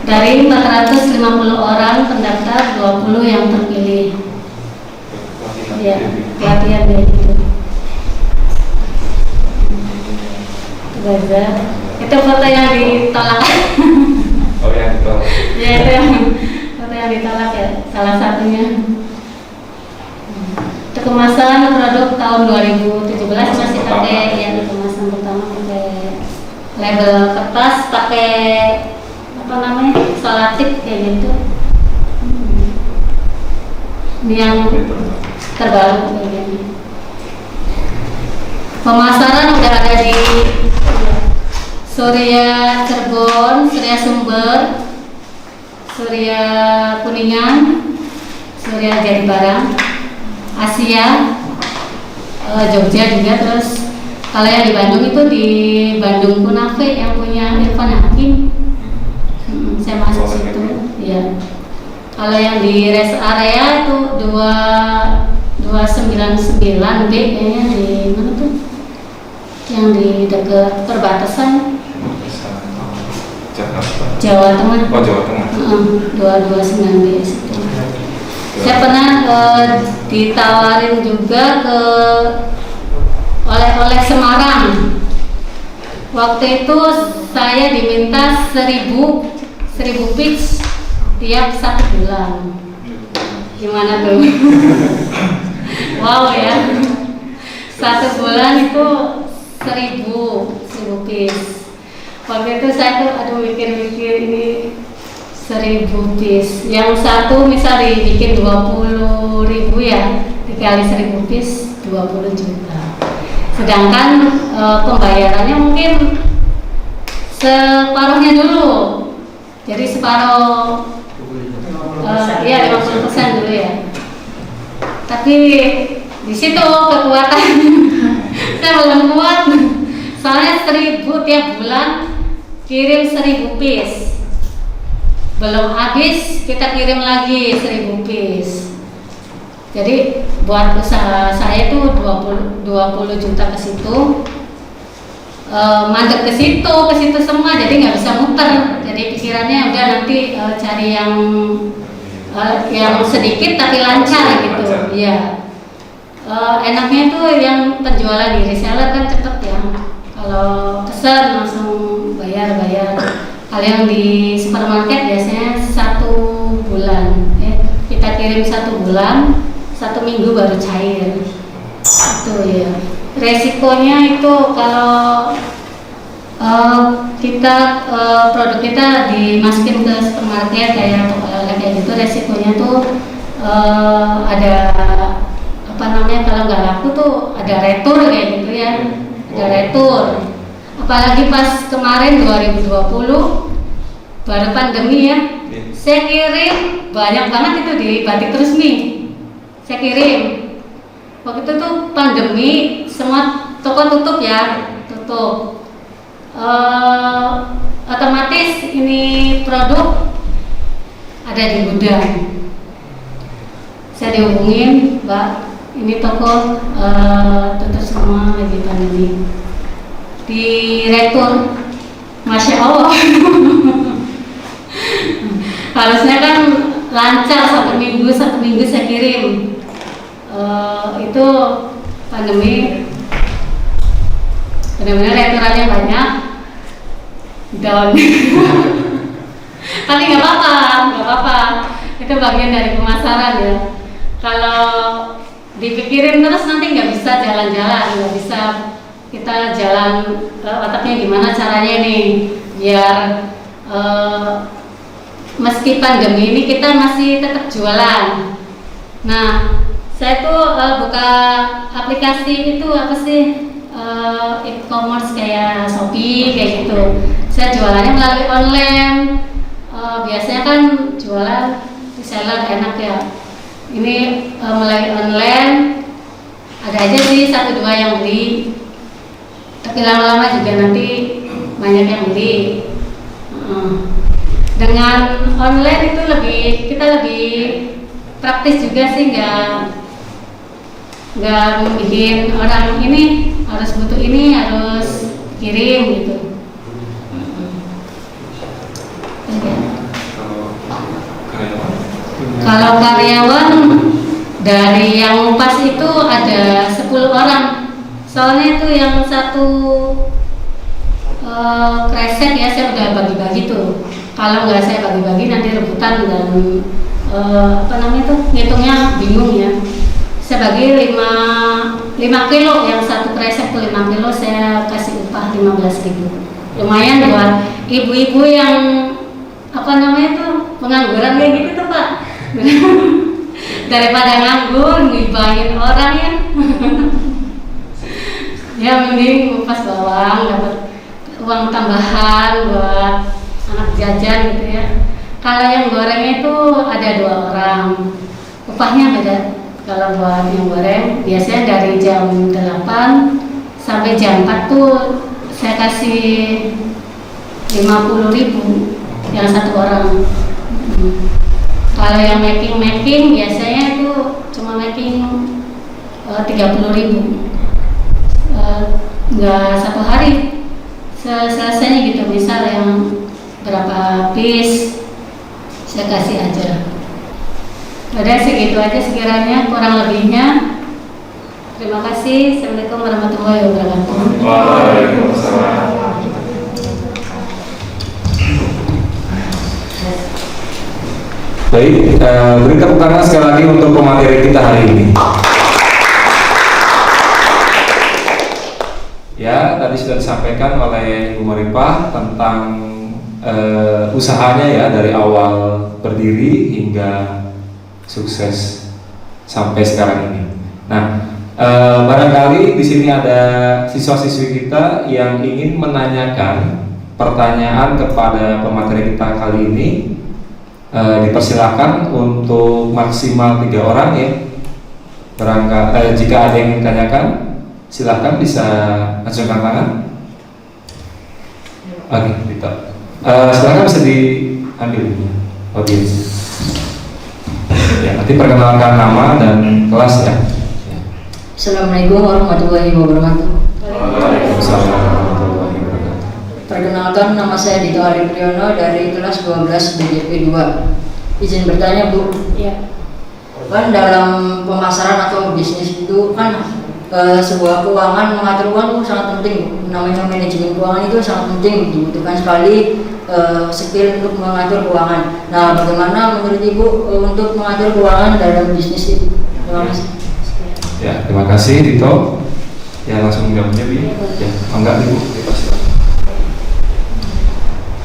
Dari 450 orang pendaftar, 20 yang terpilih. Ya, pelatihan kayak gitu. Itu bazar. Itu foto yang ditolak. Oh, yang ditolak. Ya, itu yang foto yang ditolak ya, salah satunya. Itu kemasan produk tahun 2017 masih pakai yang kemasan pertama pakai label kertas, pakai solatif kayak gitu. Ini yang terbaru kayak gini. Pemasaran udah ada di Surya Cirebon, Surya Sumber, Surya Kuningan, Surya Jatibarang, Asia, Jogja juga. Terus kalau yang di Bandung itu di Bandung Kunafe yang punya Irfan Hakim, saya masuk situ ya. Kalau yang di rest area itu 299B kayaknya, di mana tuh, yang di dekat perbatasan Jawa Tengah. Oh, Jawa Tengah. 229B situ. Saya pernah ditawarin juga ke oleh Semarang. Waktu itu saya diminta 1000 pitch tiap 1 bulan. Gimana tuh? Wow ya. 1 bulan itu 1000 pitch. Waktu itu saya tuh mikir-mikir ini 1000 piece. Yang satu misal dibikin 20.000 ya, dikali 1000 piece 20 juta. Sedangkan pembayarannya mungkin separuhnya dulu. Jadi separuh ya 50% dulu ya. Tapi di situ kekuatan saya belum kuat. Soalnya 1000 tiap bulan kirim 1000 piece. belum habis kita kirim lagi 1000 piece. Jadi buat usaha saya tuh 20 juta ke situ, mandek ke situ semua, jadi nggak bisa muter. Jadi pikirannya udah nanti cari yang sedikit tapi lancar gitu. Iya. Enaknya tuh yang penjualan di reseller kan cepet ya. Kalau pesan langsung bayar. Kalau yang di supermarket biasanya 1 bulan. Ya. Kita kirim 1 bulan, 1 minggu baru cair. Itu ya. Resikonya itu kalau produk kita dimasukin ke supermarket kayak gitu, resikonya tuh ada apa namanya, kalau nggak laku tuh ada retur kayak gitu ya, ada retur. Apalagi pas kemarin 2020 baru pandemi ya, saya kirim banyak banget itu di Batik Resmi, saya kirim. Waktu itu tuh pandemi, semua toko tutup ya, tutup. Otomatis ini produk ada di gudang. Saya dihubungin, Mbak, ini toko tutup semua lagi pandemi. Di retur, Masya Allah. Harusnya kan lancar, 1 minggu saya kirim. Itu pandemi, benar-benar returannya banyak, down. Tapi nggak apa-apa, itu bagian dari pemasaran ya. Kalau dipikirin terus nanti nggak bisa jalan-jalan, nggak bisa kita jalan, otaknya gimana caranya nih biar meski pandemi ini kita masih tetap jualan. Nah, saya tuh buka aplikasi itu apa sih, e-commerce kayak Shopee kayak gitu. Saya jualannya melalui online. Biasanya kan jualan reseller enak ya. Ini melalui online ada aja sih 1-2 yang beli. Tapi lama-lama juga nanti banyak yang beli. Dengan online itu kita lebih praktis juga sih, nggak bikin orang ini harus butuh ini harus kirim gitu. Kalau karyawan dari yang pas itu ada 10 orang. Soalnya itu yang satu kresek ya, saya udah bagi-bagi tuh. Kalau nggak saya bagi-bagi nanti rebutan dan apa namanya tuh, ngitungnya bingung ya. Saya bagi 5 kilo, yang satu kresek tuh 5 kilo, saya kasih upah 15.000. Lumayan buat ibu-ibu yang apa namanya tuh pengangguran kayak gitu tuh Pak. Daripada nganggur ngibahin orang ya. Ya mending ngupas bawang, dapat uang tambahan buat anak jajan gitu ya. Kalau yang gorengnya itu ada 2 orang, upahnya beda. Kalau buat yang goreng biasanya dari jam 8 sampai jam 4 tuh saya kasih 50.000 yang 1 orang. Kalau yang making biasanya itu cuma making 30.000. Nggak 1 hari selesainya gitu. Misal yang berapa piece saya kasih aja. Udah segitu aja sekiranya, kurang lebihnya. Terima kasih. Assalamualaikum warahmatullahi wabarakatuh. Waalaikumsalam. Baik, beri tepuk tangan sekali lagi untuk pemateri kita hari ini. Ya, tadi sudah disampaikan oleh Ibu Maripah tentang usahanya ya, dari awal berdiri hingga sukses sampai sekarang ini. Nah, barangkali di sini ada siswa-siswi kita yang ingin menanyakan pertanyaan kepada pemateri kita kali ini. Dipersilakan untuk maksimal 3 orang ya. Jika ada yang ingin tanyakan, silahkan bisa acungkan tangan. Oke, silakan bisa diambil. audiens. Ya, nanti perkenalkan nama dan kelas ya. Assalamualaikum warahmatullahi wabarakatuh. Waalaikumsalam warahmatullahi wabarakatuh. Perkenalkan, nama saya Dito Arif Priyono dari kelas 12 BJP 2. Izin bertanya Bu, Ya. kan dalam pemasaran atau bisnis itu kan sebuah keuangan, mengatur uang itu sangat penting Bu. Namanya manajemen keuangan itu sangat penting, dibutuhkan sekali skill untuk mengatur keuangan. Nah, bagaimana menurut Ibu untuk mengatur keuangan dalam bisnis itu? Terima kasih. Ya, terima kasih Dito. Ya, langsung jawabnya Bi. Ya, enggak Ibu.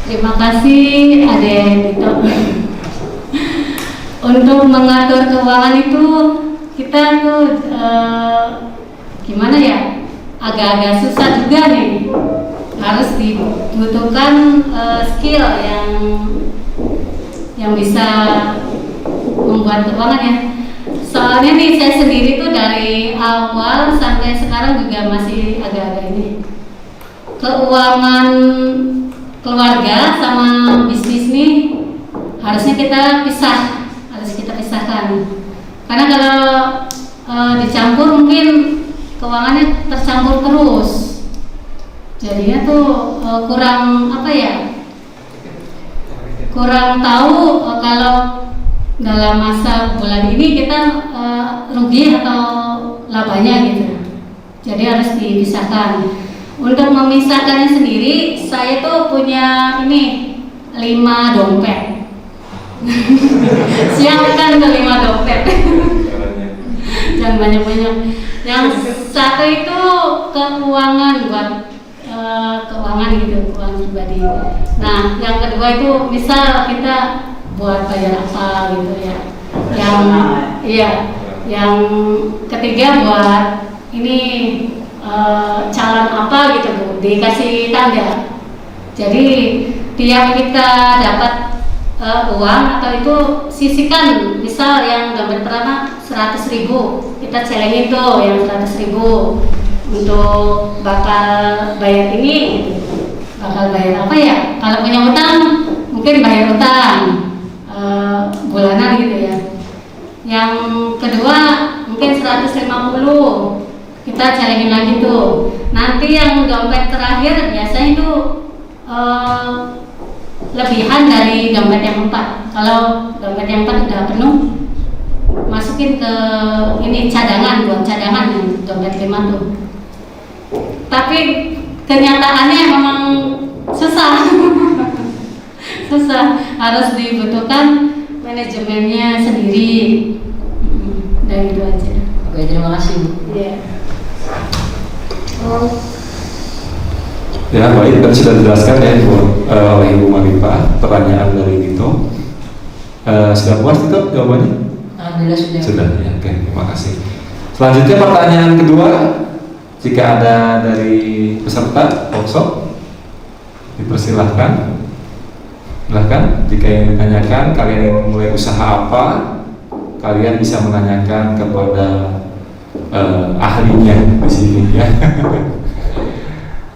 Terima kasih Ade Dito. Untuk mengatur keuangan itu kita tuh gimana ya? Agak-agak susah juga nih. Harus dibutuhkan skill yang bisa membuat keuangan ya. Soalnya nih saya sendiri tuh dari awal sampai sekarang juga masih agak-agak ini. Keuangan keluarga sama bisnis nih harus kita pisahkan. Karena kalau dicampur mungkin keuangannya tercampur terus. Jadinya tuh kurang tahu kalau dalam masa bulan ini kita rugi atau labanya gitu. Jadi harus dipisahkan. Untuk memisahkannya sendiri, saya tuh punya 5 dompet. Siapkan tuh 5 dompet. Jangan banyak-banyak. Yang satu itu keuangan buat keuangan gitu, keuangan pribadi. Nah, yang kedua itu misal kita buat bayar apa gitu ya. Yang ketiga buat ini calon apa gitu Bu, dikasih tanda. Jadi tiap kita dapat uang atau itu sisihkan, misal yang dompet pertama 100.000, kita celengin tuh yang 100.000 untuk bakal bayar ini gitu. Bakal bayar apa ya, kalau punya utang mungkin bayar utang bulanan gitu ya. Yang kedua mungkin 150, kita celengin lagi tuh. Nanti yang dompet terakhir biasanya itu lebihan dari dompet yang 4. Kalau dompet yang 4 udah penuh, masukin ke ini cadangan, buat cadangan dompet 5 tuh. Tapi kenyataannya memang susah. Susah, harus dibutuhkan manajemennya sendiri. Dan itu aja. Oke, terima kasih Bu. Iya. Ya, baik, tadi sudah dijelaskan ya oleh Ibu Maripa pertanyaan dari Dito. Sudah puas Dito jawabannya? Alhamdulillah sudah. Sudah, ya, oke, terima kasih. Selanjutnya pertanyaan kedua, jika ada dari peserta workshop, dipersilahkan. Silahkan, jika ingin ditanyakan, kalian ingin memulai usaha apa, kalian bisa menanyakan kepada ahlinya di sini ya.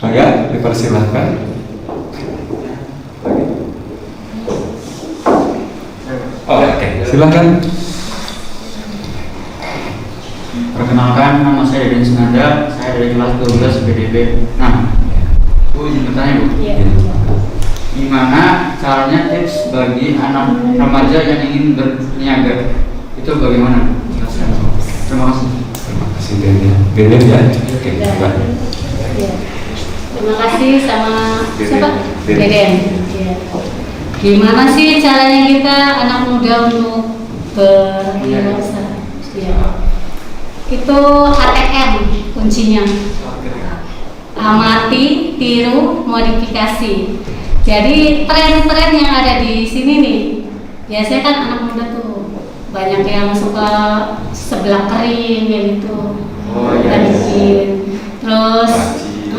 Maka dipersilahkan. Oh, oke, silahkan. Perkenalkan, nama saya Deden Senanda, saya dari kelas 12 BDB. Nah, Bu izin bertanya Bu, Iya. gimana caranya tips bagi anak remaja yang ingin berniaga? Itu bagaimana? Terima kasih. Terima kasih Deden ya. Oke, baik. Iya. Terima kasih sama Deden. siapa? Deden. Deden. Iya. Gimana sih caranya kita anak muda untuk berwirausaha? Iya. Itu ATM kuncinya. Amati, tiru, modifikasi. Jadi tren-tren yang ada di sini nih, biasanya kan anak muda tuh banyak yang suka seblak kering kayak gitu, kita bikin. Terus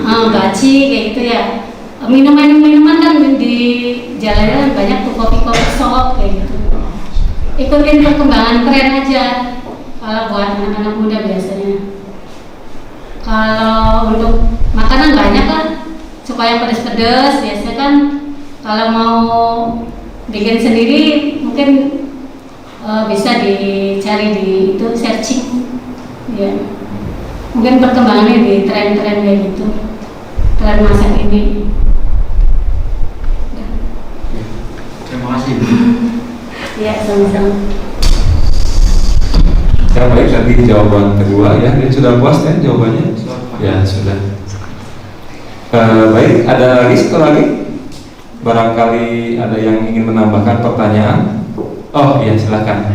baci kayak gitu ya. Minuman kan di jalan banyak tuh kopi-kopi sok kayak gitu. Ikutin perkembangan tren aja. Kalau buat anak-anak muda biasanya. Kalau untuk makanan banyak kan, suka yang pedas-pedas biasanya kan. Kalau mau bikin sendiri mungkin bisa dicari di itu searching ya, mungkin perkembangannya di tren-tren kayak gitu, tren masa ini. Terima kasih. Ya, sama-sama. Ya baik, nanti jawaban kedua ya. Ini sudah puas ya jawabannya? Ya sudah. Baik, ada lagi satu lagi. Barangkali ada yang ingin menambahkan pertanyaan. Oh iya, silakan.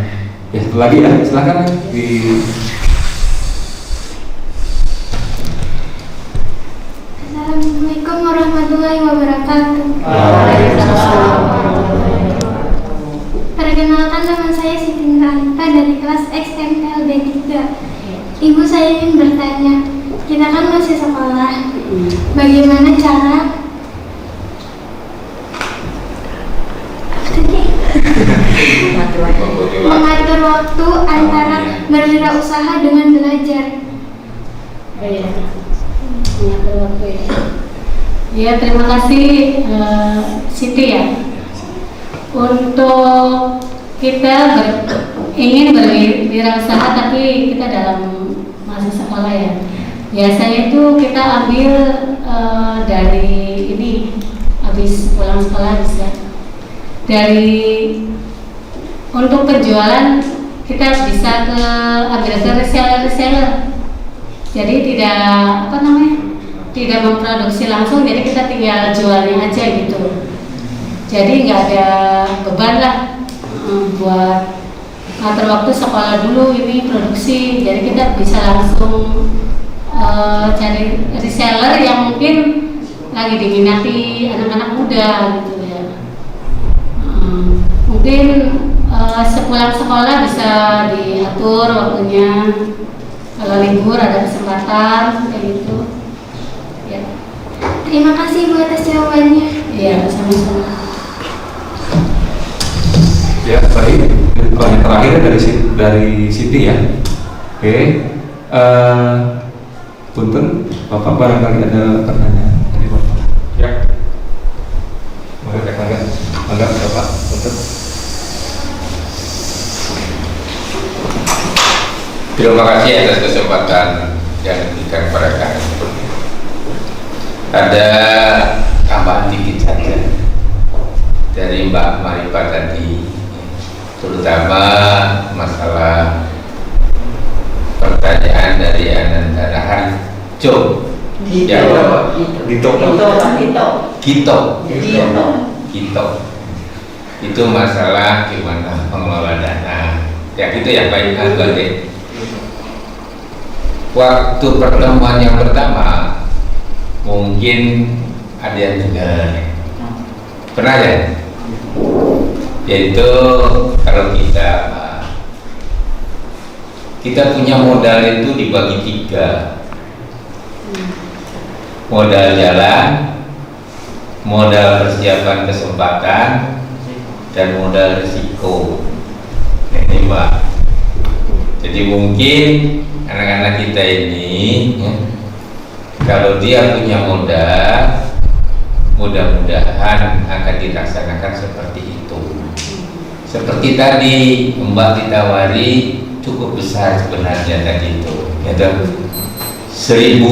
Ya satu lagi ya, silakan di. Assalamualaikum warahmatullahi wabarakatuh. Perkenalkan, nama saya Siti Nuralita dari kelas XML B3. Ibu, saya ingin bertanya, kita kan masih sekolah, bagaimana cara mengatur waktu antara berwirausaha dengan belajar? Mengatur waktu ya. Ya, terima kasih Siti ya. Untuk kita ingin berwirausaha tapi kita dalam masa sekolah ya. Biasanya itu kita ambil dari ini, habis pulang sekolah bisa. Dari untuk penjualan kita bisa ambil ke reseller. Jadi tidak tidak memproduksi langsung, jadi kita tinggal jualnya aja gitu. Jadi nggak ada beban lah buat ngatur waktu sekolah dulu ini produksi. Jadi kita bisa langsung cari reseller yang mungkin lagi diminati anak-anak muda gitu ya. Mungkin sepulang sekolah bisa diatur waktunya. Kalau libur ada kesempatan kayak gitu. Ya. Terima kasih Bu atas jawabannya. Iya, sama-sama. Ya baik, pertanyaan terakhir dari Siti ya. Oke, punten, Bapak barangkali ada pertanyaan dari Bapak. Ya, mangga Bapak, punten. Terima kasih atas kesempatan yang diberikan kepada kami. Ada tambahan dikit saja dari Mbak Maripa tadi, terutama masalah pertanyaan dari Ananda Raharjo. Gito. Itu masalah gimana pengelola dana. Ya gitu ya Pak Gade. Waktu pertemuan yang pertama mungkin ada yang dengar, pernah ya? Yaitu kalau kita punya modal itu dibagi 3, modal jalan, modal persiapan kesempatan, dan modal risiko. Ini Pak. Jadi mungkin anak-anak kita ini ya, kalau dia punya modal, mudah-mudahan akan dilaksanakan seperti itu. Seperti tadi Mbak ditawari cukup besar sebenarnya tadi itu, yaitu 1.000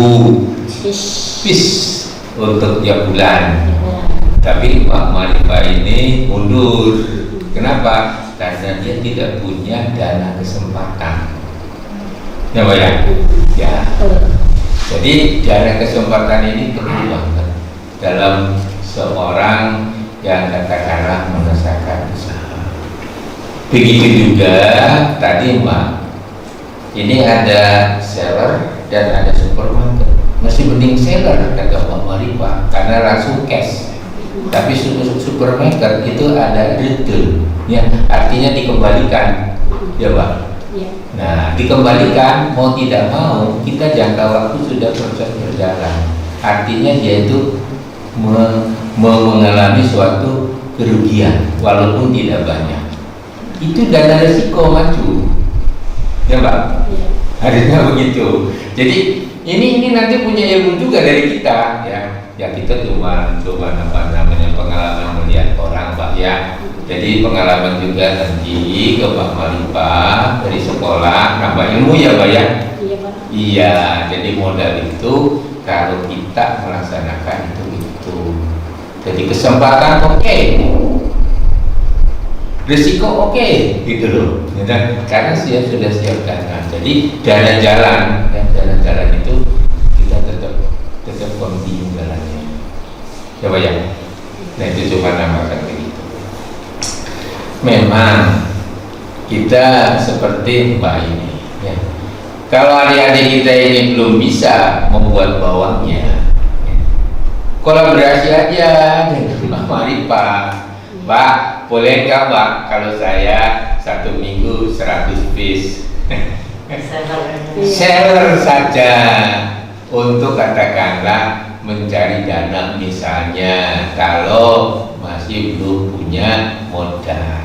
piece untuk tiap bulan. Tapi Mbak Maripa ini mundur. Kenapa? Karena dia tidak punya dana kesempatan. Ya Mbak ya? Ya. Jadi dana kesempatan ini perlu banget dalam seorang yang katakanlah mengesahkan usaha. Begitu juga tadi Mbak, ini ada seller dan ada supermarket. Masih mending seller kata Mbak Maripa karena langsung cash. Tapi supermarket itu ada retail, ya artinya dikembalikan, ya Pak. Nah, dikembalikan mau tidak mau kita jangka waktu sudah proses berjalan. Artinya dia itu mengalami suatu kerugian walaupun tidak banyak. Itu dana risiko maju, ya Mbak. Harusnya begitu. Jadi ini nanti punya ilmu juga dari kita, ya. Ya kita cuma apa namanya pengalaman melihat orang Mbak ya. Jadi pengalaman juga nanti ke Pak Maripa dari sekolah nambah ilmu ya Pak ya. Iya Pak. Iya, jadi modal itu kalau kita melaksanakan itu. Jadi kesempatan oke, risiko oke, gitu loh. Dan karena sudah siap dana. Jadi dana jalan, jalan itu kita tetap continue jalannya. Coba ya. Nah itu cuma namakan begitu. Memang kita seperti Mbak ini ya. Kalau adik-adik kita ini belum bisa membuat bawangnya ya, kolaborasi aja dengan Mbak Maripa. Mbak, boleh nggak Mbak kalau saya 1 minggu 100 piece seller saja untuk katakanlah mencari dana misalnya kalau masih belum punya modal,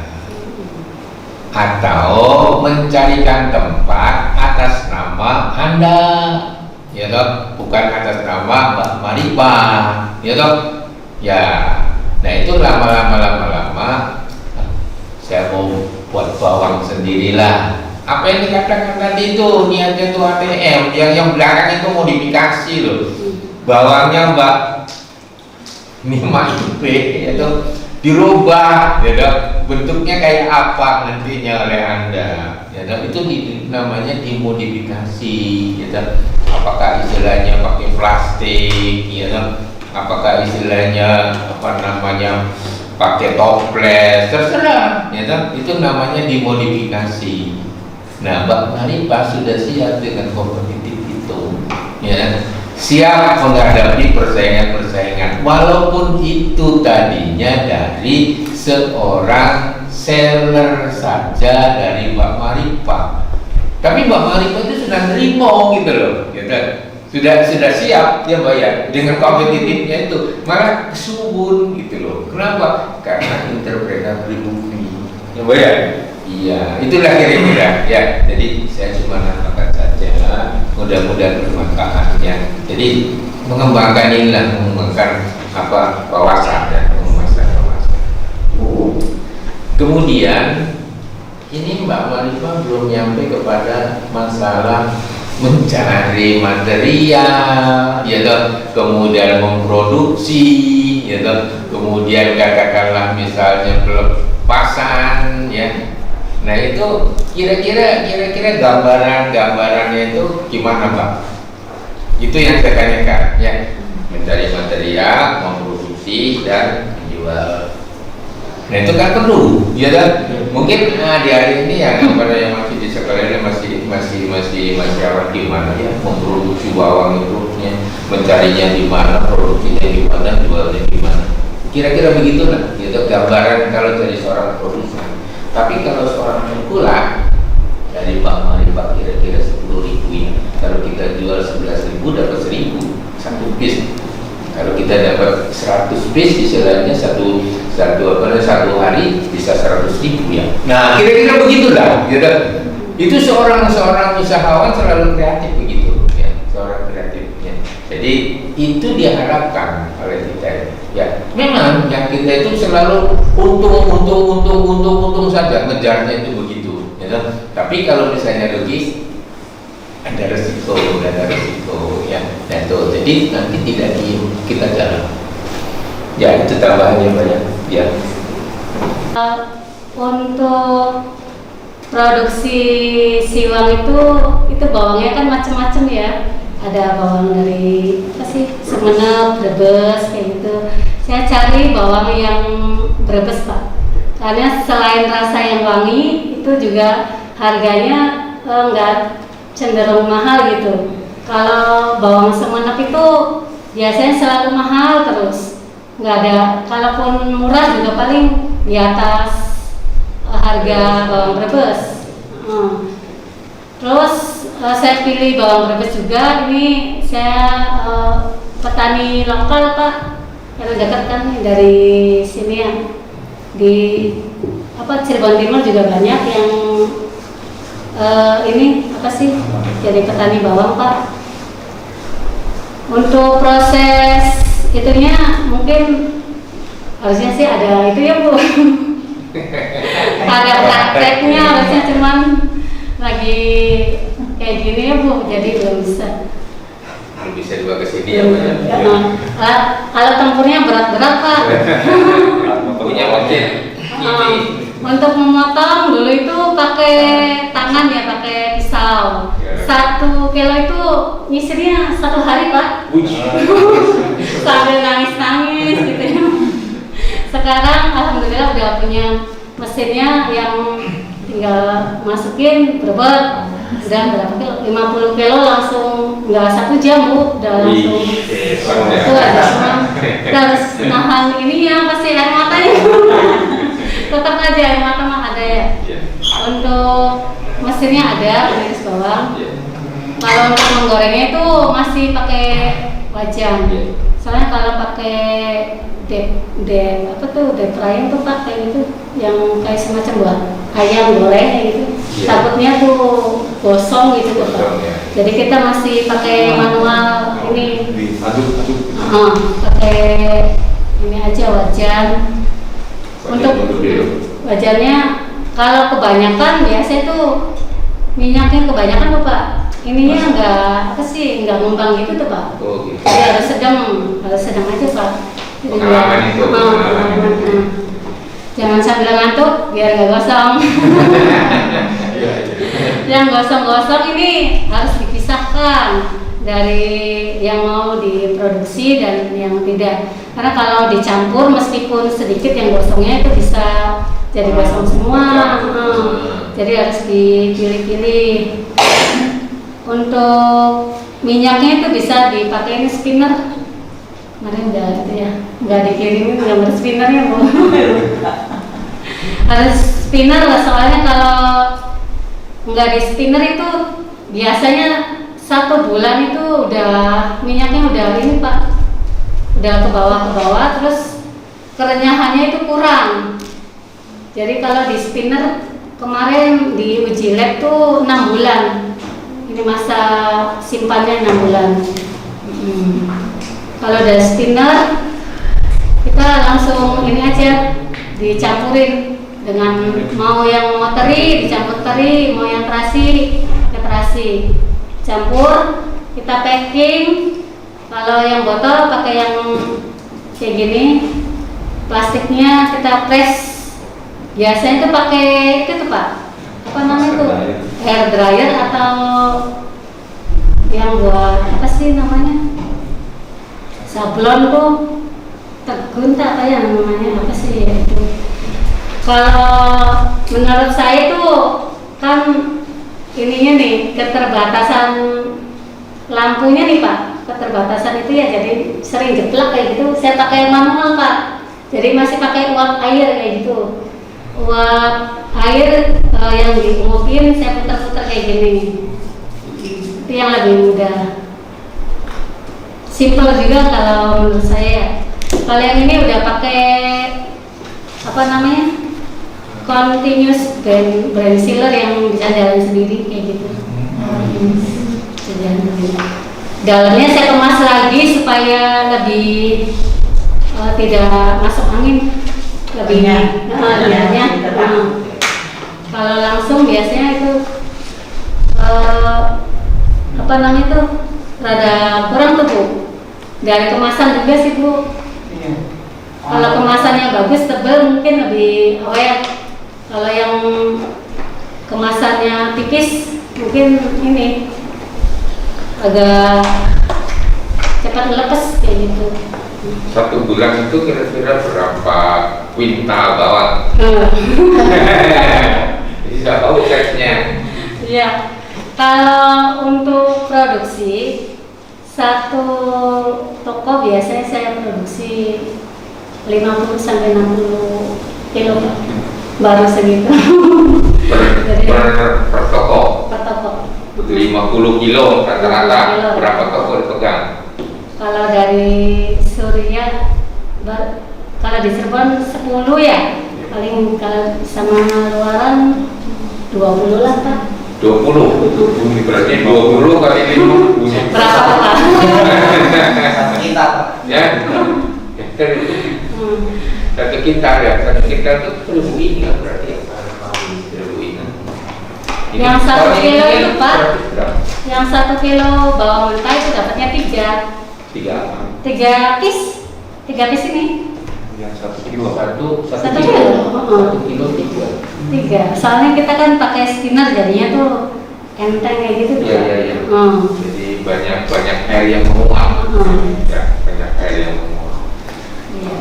atau mencarikan tempat atas nama Anda, ya toh, bukan atas nama Mbak Maripa, ya toh, ya. Nah itu lama-lama saya mau buat bawang sendirilah. Apa yang dikatakan tadi itu niatnya itu ATM, yang belakang itu modifikasi loh. Bawangnya Mbak Nima IP itu dirubah, ya toh, bentuknya kayak apa nantinya oleh Anda, ya toh, itu namanya dimodifikasi, ya toh. Apakah istilahnya pakai plastik, ya toh, apakah istilahnya pakai toples, terserah, ya toh, itu namanya dimodifikasi. Nah, Mbak Maripa sudah siap dengan kompetitif itu, ya. Siap menghadapi persaingan-persaingan walaupun itu tadinya dari seorang seller saja dari Mbak Maripa, tapi Mbak Maripa itu sudah nerima gitu loh, gitu. Sudah siap ya Mbak ya dengan kompetitifnya itu, malah subur gitu loh. Kenapa? Karena interpreter pribumi ya Mbak ya. Iya, itulah kira-kira ya. Jadi saya cuma namakan saja, mudah-mudahan bermanfaatnya. Jadi mengembangkan inilah, mengembangkan wawasan dan menguasai wawasan. Kemudian ini Mbak Maripa belum nyampe kepada masalah mencari material, ya toh, kemudian memproduksi, ya toh, kemudian katakanlah misalnya pelepasan, ya. Nah itu kira-kira gambarannya itu gimana Pak? Itu yang saya tanyakan ya, mencari material, memproduksi dan menjual. Nah itu kan perlu, ya kan? Mungkin adik-adik ini yang masih di sekolah ini masih awal gimana ya, memproduksi bawang itu, ya, mencarinya di mana, produksinya di mana, jualnya di mana. Kira-kira begitulah, gitu gambaran kalau dari seorang produsen. Tapi kalau seorang pengkulak dari Pak Maripa kira-kira 10.000 ya. Kalau kita jual 11.000 dapat 1.000 satu piece. Kalau kita dapat 100 piece istilahnya satu hari bisa 100.000 ya. Nah kira-kira begitulah, gitu. Itu seorang usahawan selalu kreatif begitu ya, seorang kreatif ya. Jadi itu diharapkan oleh kita ya. Memang yang kita itu selalu untung saja, ngejarnya itu begitu ya. Tapi kalau misalnya logis ada resiko ya. Nah itu jadi nanti tidak kita jalan ya, itu tambahannya banyak ya. Untuk produksi siwang itu bawangnya kan macam-macam ya. Ada bawang dari Sumenep, Brebes kayak gitu. Saya cari bawang yang Brebes Pak, karena selain rasa yang wangi itu juga harganya enggak cenderung mahal gitu. Kalau bawang Sumenep itu biasanya selalu mahal terus, nggak ada. Kalaupun murah juga paling di atas harga bawang Brebes. Terus saya pilih bawang Brebes juga. Ini saya petani lokal Pak, karena dekat kan dari sini ya. Di Cirebon Timur juga banyak yang jadi petani bawang Pak. Untuk proses itunya mungkin harusnya sih ada itu ya Bu. Ada prakteknya harusnya, cuman lagi kayak gini ya Bu, jadi belum bisa. Belum bisa dibawa ke sini ya Bu ya. Alat tempurnya berat-berat Pak. Punya mesin. Untuk memotong dulu itu pakai tangan ya, pakai pisau. 1 kilo itu nyisirnya 1 hari Pak. Sambil nangis-nangis gitu ya. Sekarang alhamdulillah udah punya mesinnya yang tinggal masukin berbet. Udah berapa kilo? 50 kilo langsung, nggak 1 jam Bu, udah langsung. Itu ada semua. Terus nahan ini ya pasti air matanya. Tetap aja air mata mah ada ya. Untuk mesinnya ada, peniris bawang. Kalau untuk menggorengnya itu masih pakai wajan. Soalnya kalau pakai deep frying tuh pakai itu yang kayak semacam buat ayam goreng kayak gitu. Takutnya tuh gosong gitu tuh Pak. Jadi kita masih pakai manual ini. Pakai ini aja wajan. Untuk wajannya kalau kebanyakan biasa itu minyaknya kebanyakan tuh Pak. Ininya enggak enggak ngembang gitu tuh Pak. Oh gitu. Jadi harus sedang aja Pak. Pengalaman itu. Jangan sambil ngantuk biar nggak gosong. Yang gosong-gosong ini harus dipisahkan dari yang mau diproduksi dan yang tidak. Karena kalau dicampur meskipun sedikit yang gosongnya itu bisa jadi gosong semua. Jadi harus dipilih-pilih. Untuk minyaknya itu bisa dipakai spinner. Kemarin udah gitu ya, nggak dikirimin gambar spinnernya Bu. Harus spinner lah, soalnya kalau nggak di spinner itu biasanya 1 bulan itu udah minyaknya udah ini Pak, udah ke bawah terus kerenyahannya itu kurang. Jadi kalau di spinner kemarin di uji lab tuh 6 bulan. Ini masa simpannya 6 bulan. Kalau ada spinner, kita langsung ini aja dicampurin dengan mau yang mau teri dicampur teri, mau yang terasi ke terasi. Campur, kita packing. Kalau yang botol pakai yang kayak gini, plastiknya kita press. Biasanya itu pakai itu tuh Pak. Apa namanya tuh? Hair dryer atau yang buat apa sih namanya? Sablon tuh Tegun tak apa yang namanya apa sih ya itu. Kalau menurut saya tuh kan ininya nih keterbatasan lampunya nih Pak, keterbatasan itu ya jadi sering jeplak kayak gitu. Saya pakai manual Pak, jadi masih pakai uap air kayak gitu. Uap air yang diumumin saya putar-putar kayak gini. Itu yang lebih mudah. Simple juga kalau menurut saya. Kalau yang ini udah pakai apa namanya? Continuous brand sealer yang bisa jalan sendiri kayak gitu. Bisa jalan sendiri. Dalamnya saya kemas lagi supaya lebih tidak masuk angin. Lebihnya. Kalau langsung biasanya itu apa namanya tuh rada kurang tuh Bu. Dari kemasan juga sih Bu. Kalau kemasannya bagus tebal mungkin lebih awet. Kalau yang kemasannya tipis mungkin ini agak cepat lepas kayak gitu. 1 bulan itu kira-kira berapa kuintal bawang? Bisa tahu ceknya. Iya. Kalau untuk produksi 1 toko biasanya saya produksi 50 sampai 60 kilo Pak. Baru segitu. per toko. Per toko. 50 kilo rata-rata. Berapa toko dipegang? Kalau dari Surya, kalau di Cirebon 10 ya. Paling kalau sama luaran 20 lah Pak. 20. Berarti 20 kali 50. Berapa Pak? Kita Ya. 1 kintal ya, 1 kintal itu 1000 ini ya berarti ya. 1000 ini. Yang 1 kilo itu, Pak? 100 gram. Yang 1 kilo bawang mentah itu dapatnya 3 apa? 3 piece. 3 piece ini. Yang 1 kilo. 1 kilo. 1 kilo 3. 3. Soalnya kita kan pakai skinner jadinya tuh enteng kayak gitu. Iya, iya, iya. Hmm. Jadi banyak air yang menguap. Ya, banyak air yang menguap. Iya.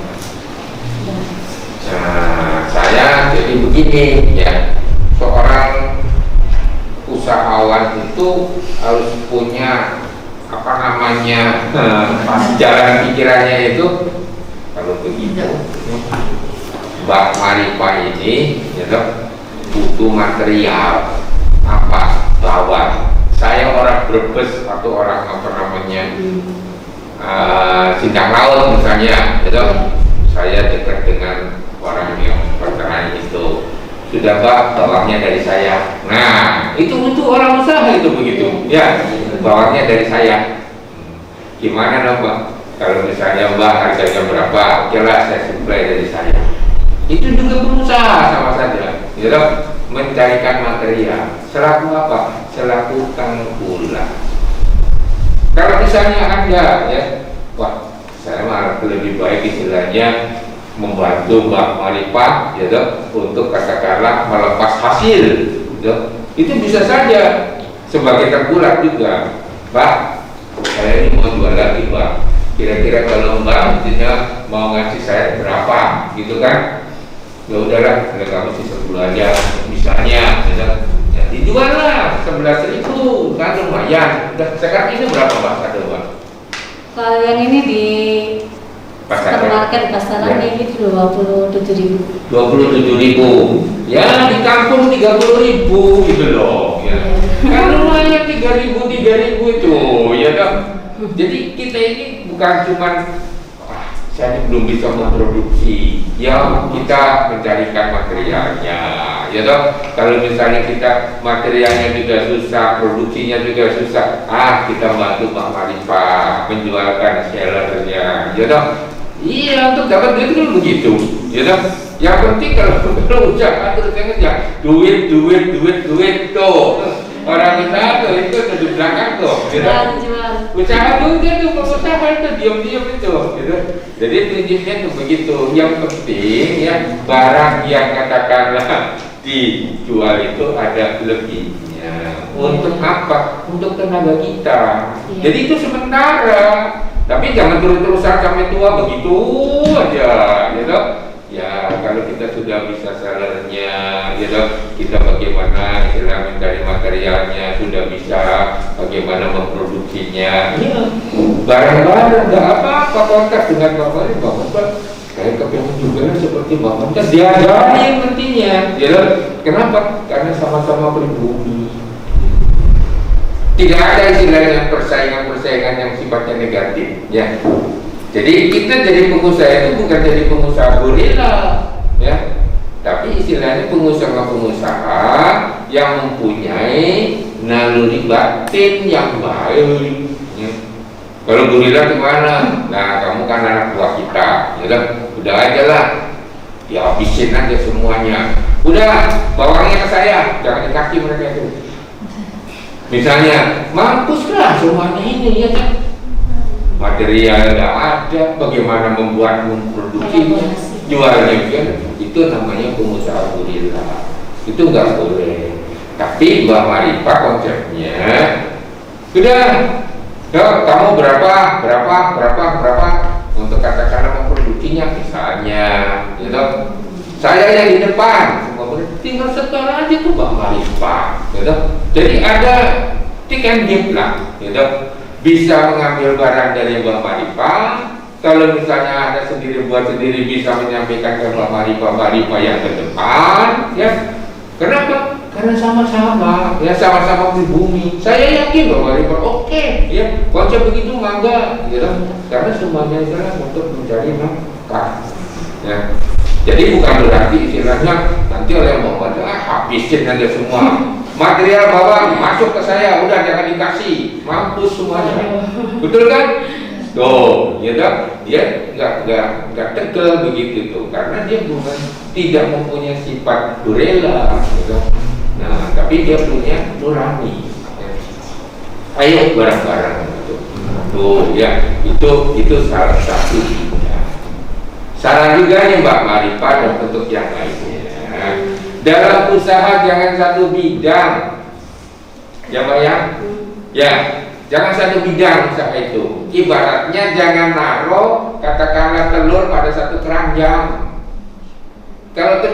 Nah, saya jadi begini ya, seorang usahawan itu harus punya apa namanya jalan pikirannya itu. Kalau begitu, Mbak Maripa ini ya butuh material apa? Lawan. Saya orang Brebes atau orang apa namanya Sindang Laut misalnya, gitu. Saya dekat dengan orang yang bercerai itu. Sudah Pak, bawahnya dari saya. Nah, itu orang usaha itu begitu. Ya, bawahnya dari saya. Gimana dong Pak? Kalau misalnya Mbak harganya berapa? Oke lah, saya supply dari saya. Itu juga pengusaha sama saja, gitu. Mencarikan material. Selaku apa? Selaku tengkulak. Kalau misalnya Anda ya, wah, saya malah lebih baik istilahnya membantu Mbak Maripa ya untuk katakanlah melepas hasil ya. Itu bisa saja sebagai tengkulak juga. Pak, saya ini mau jual lagi Pak, kira-kira kalau Mbak mestinya mau ngasih saya berapa gitu kan, ya udahlah kalau kamu sih 10 aja misalnya ya, dijual lah 11.000 kan lumayan. Udah sekarang ini berapa Mbak satu Mbak? Kalau yang ini di supermarket pasaran ya. ini 27.000. 27.000. Ya di kampung 30.000 gitu loh. Ya. Kan lumayan 3.000 itu ya kan. Jadi kita ini bukan cuman saya belum bisa memproduksi, ya kita mencarikan materialnya, ya toh. Kalau misalnya kita materialnya juga susah, produksinya juga susah, kita bantu Pak Maripa menjualkan sellernya, ya toh. Iya, untuk dapat duit kan begitu, ya toh. Yang penting kalau usaha terus ya duit tuh. Orang usaha tuh itu di belakang tuh, gitu. Usaha dulu dia tuh, pengusaha itu diam-diam itu, gitu. Jadi prinsipnya tuh begitu. Yang penting ya barang yang katakanlah dijual itu ada lebihnya. Untuk apa? Untuk tenaga kita. Jadi itu sementara. Tapi jangan terus-terusan sampai tua begitu aja, gitu. Ya kalau kita sudah bisa sellernya, gitu, kita bagaimana istilah mencari materialnya, sudah bisa bagaimana memproduksinya. Ya, barang-barang nggak apa-apa kontak dengan Bapak ini, Bapak kayak kepengen juga seperti Bapak kan diajarin nantinya, gitu. Kenapa? Karena sama-sama pribumi. Tidak ada istilahnya persaingan yang sifatnya negatif, ya. Jadi kita jadi pengusaha itu bukan jadi pengusaha gorila, ya, tapi istilahnya pengusaha yang mempunyai naluri batin yang baik. Ya. Kalau gorila gimana? Nah, kamu kan anak buah kita, ya kan? Udah aja lah, dihabisin aja semuanya. Udah, bawangnya ke saya, jangan dikasih mereka itu. Misalnya, mampuslah semuanya ini, ya kan? Material nggak ada, bagaimana memproduksinya, jualnya kan? Itu namanya pengusaha gorila. Itu nggak boleh. Tapi Mbak Maripa konsepnya, sudah, kamu berapa untuk katakanlah memproduksinya misalnya, gitu. Saya yang di depan, tinggal setor aja tuh Mbak Maripa, gitu. Jadi ada take and give lah, gitu. Bisa mengambil barang dari Mbak Maripa. Kalau misalnya ada sendiri buat sendiri, bisa menyampaikan ke Mbak Maripa yang ke depan, ya. Kenapa? Karena sama-sama, ya sama-sama pribumi. Saya yakin Mbak Maripa, oke, ya konsep begitu mangga, gitu. Karena semuanya adalah untuk mencari nafkah, ya. Jadi bukan berarti istilahnya nanti oleh Mbak Maripa habisin aja semua. Material bawang masuk ke saya, udah jangan dikasih, mampus semuanya. Betul kan? Tuh, ya kan? Dia nggak tegel begitu tuh, karena dia bukan tidak mempunyai sifat durela, gitu. Nah, tapi dia punya nurani. Ya. Ayo bareng-bareng gitu. Tuh, ya itu salah satu. Ya. Salah juga nih Mbak Maripa dan untuk yang lainnya. Dalam usaha jangan satu bidang, ya Mbak ya. Ya. Jangan satu bidang usaha itu. Ibaratnya jangan naruh katakanlah telur pada satu keranjang. Kalau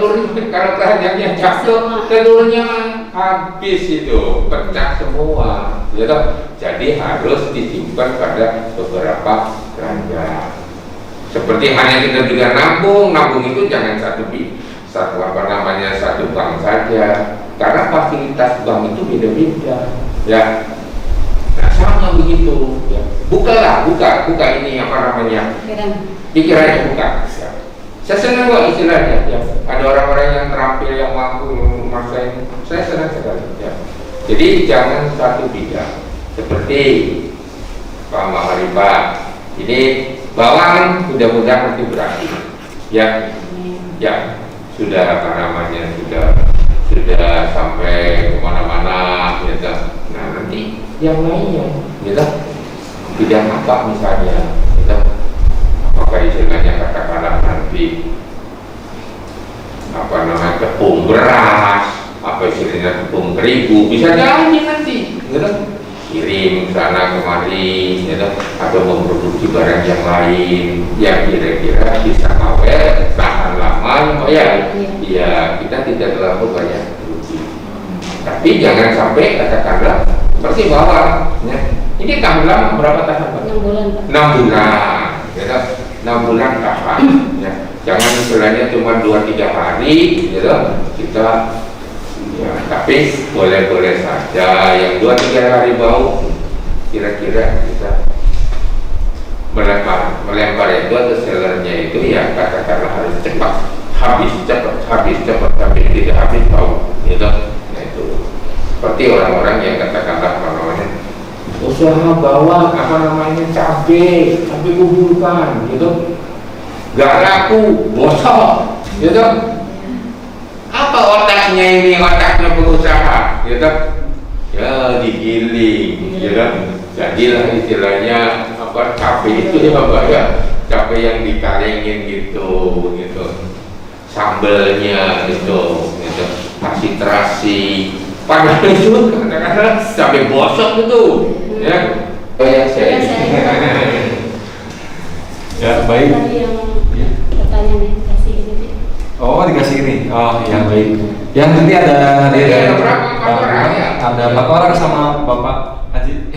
keranjangnya jatuh, telurnya habis itu, pecah semua. Gitu. Jadi harus disimpan pada beberapa keranjang. Seperti hanya kita juga nabung itu jangan satu bank saja. Karena fasilitas bank itu beda-beda. Ya. Nah, sama begitu ya. Buka ini pikirannya buka ya. Saya senang kok istilahnya ya. Ada orang-orang yang terampil yang mampu memaksain, saya senang sekali ya. Jadi jangan satu bidang seperti Pak Maharipa ini bawang mudah-mudahan nanti berakhir ya. Ya sudah sudah sampai kemana-mana gitu. Nah nanti yang lainnya, gitu, bidang apa misalnya, gitu, apakah istilahnya katakanlah nanti tepung beras, apa istilahnya tepung terigu, bisa jadi nanti, gitu, kirim sana kemari, gitu, atau memproduksi barang yang lain, yang kira-kira bisa awet, tahan lama, ya, kita tidak terlalu banyak produksi, tapi jangan sampai katakanlah seperti bawang, ya. Ini tahan berapa tahan? 6 bulan. 6 bulan, ya, 6 bulan tahan. Ya. Jangan istilahnya cuma 2-3 hari, gitu. Kita, ya, tapi boleh-boleh saja. Yang 2-3 hari bau, kira-kira kita melempar itu atau sellernya itu, ya katakanlah harus cepat, habis cepat, tapi tidak habis bau, gitu. Nah itu. Seperti orang-orang yang katakanlah usaha bawang cabai kuburkan gitu, gak laku, bosok gitu. Apa otaknya pengusaha gitu, ya digiling gitu. Jadilah istilahnya cabai itu ya cabai yang dikaringin gitu, sambelnya gitu, kasih terasi. Padahal itu kadang-kadang sampai bosok itu, ya. Ya baik. Tadi yang pertanyaan dikasih ini. Oh dikasih ini. Oh ya baik. Yang nanti ada ada 4 orang sama Bapak Haji.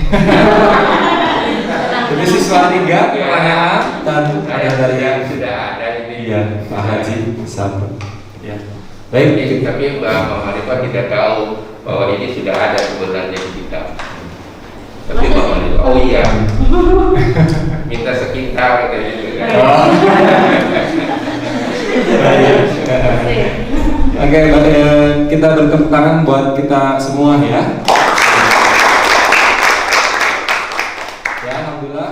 Jadi siswa 3 pertanyaan dan ada dari yang sudah ada ini. Iya Pak Haji satu. Ya. Baik. Tapi Mbak Maripa tidak tahu bahwa ini sudah ada sebenarnya di kita. Tapi Mbak Maripa, oh iya, minta sekitar katanya juga. Oke, kita beri tepuk tangan buat kita semua ya. Ya, alhamdulillah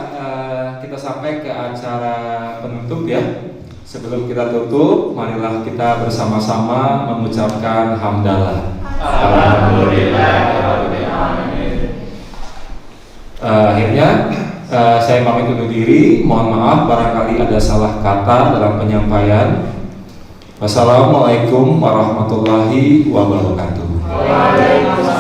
kita sampai ke acara penutup ya. Sebelum kita tutup, marilah kita bersama-sama mengucapkan hamdalah. Alhamdulillah. Akhirnya saya pamit undur diri. Mohon maaf barangkali ada salah kata dalam penyampaian. Wassalamualaikum warahmatullahi wabarakatuh. Waalaikumsalam.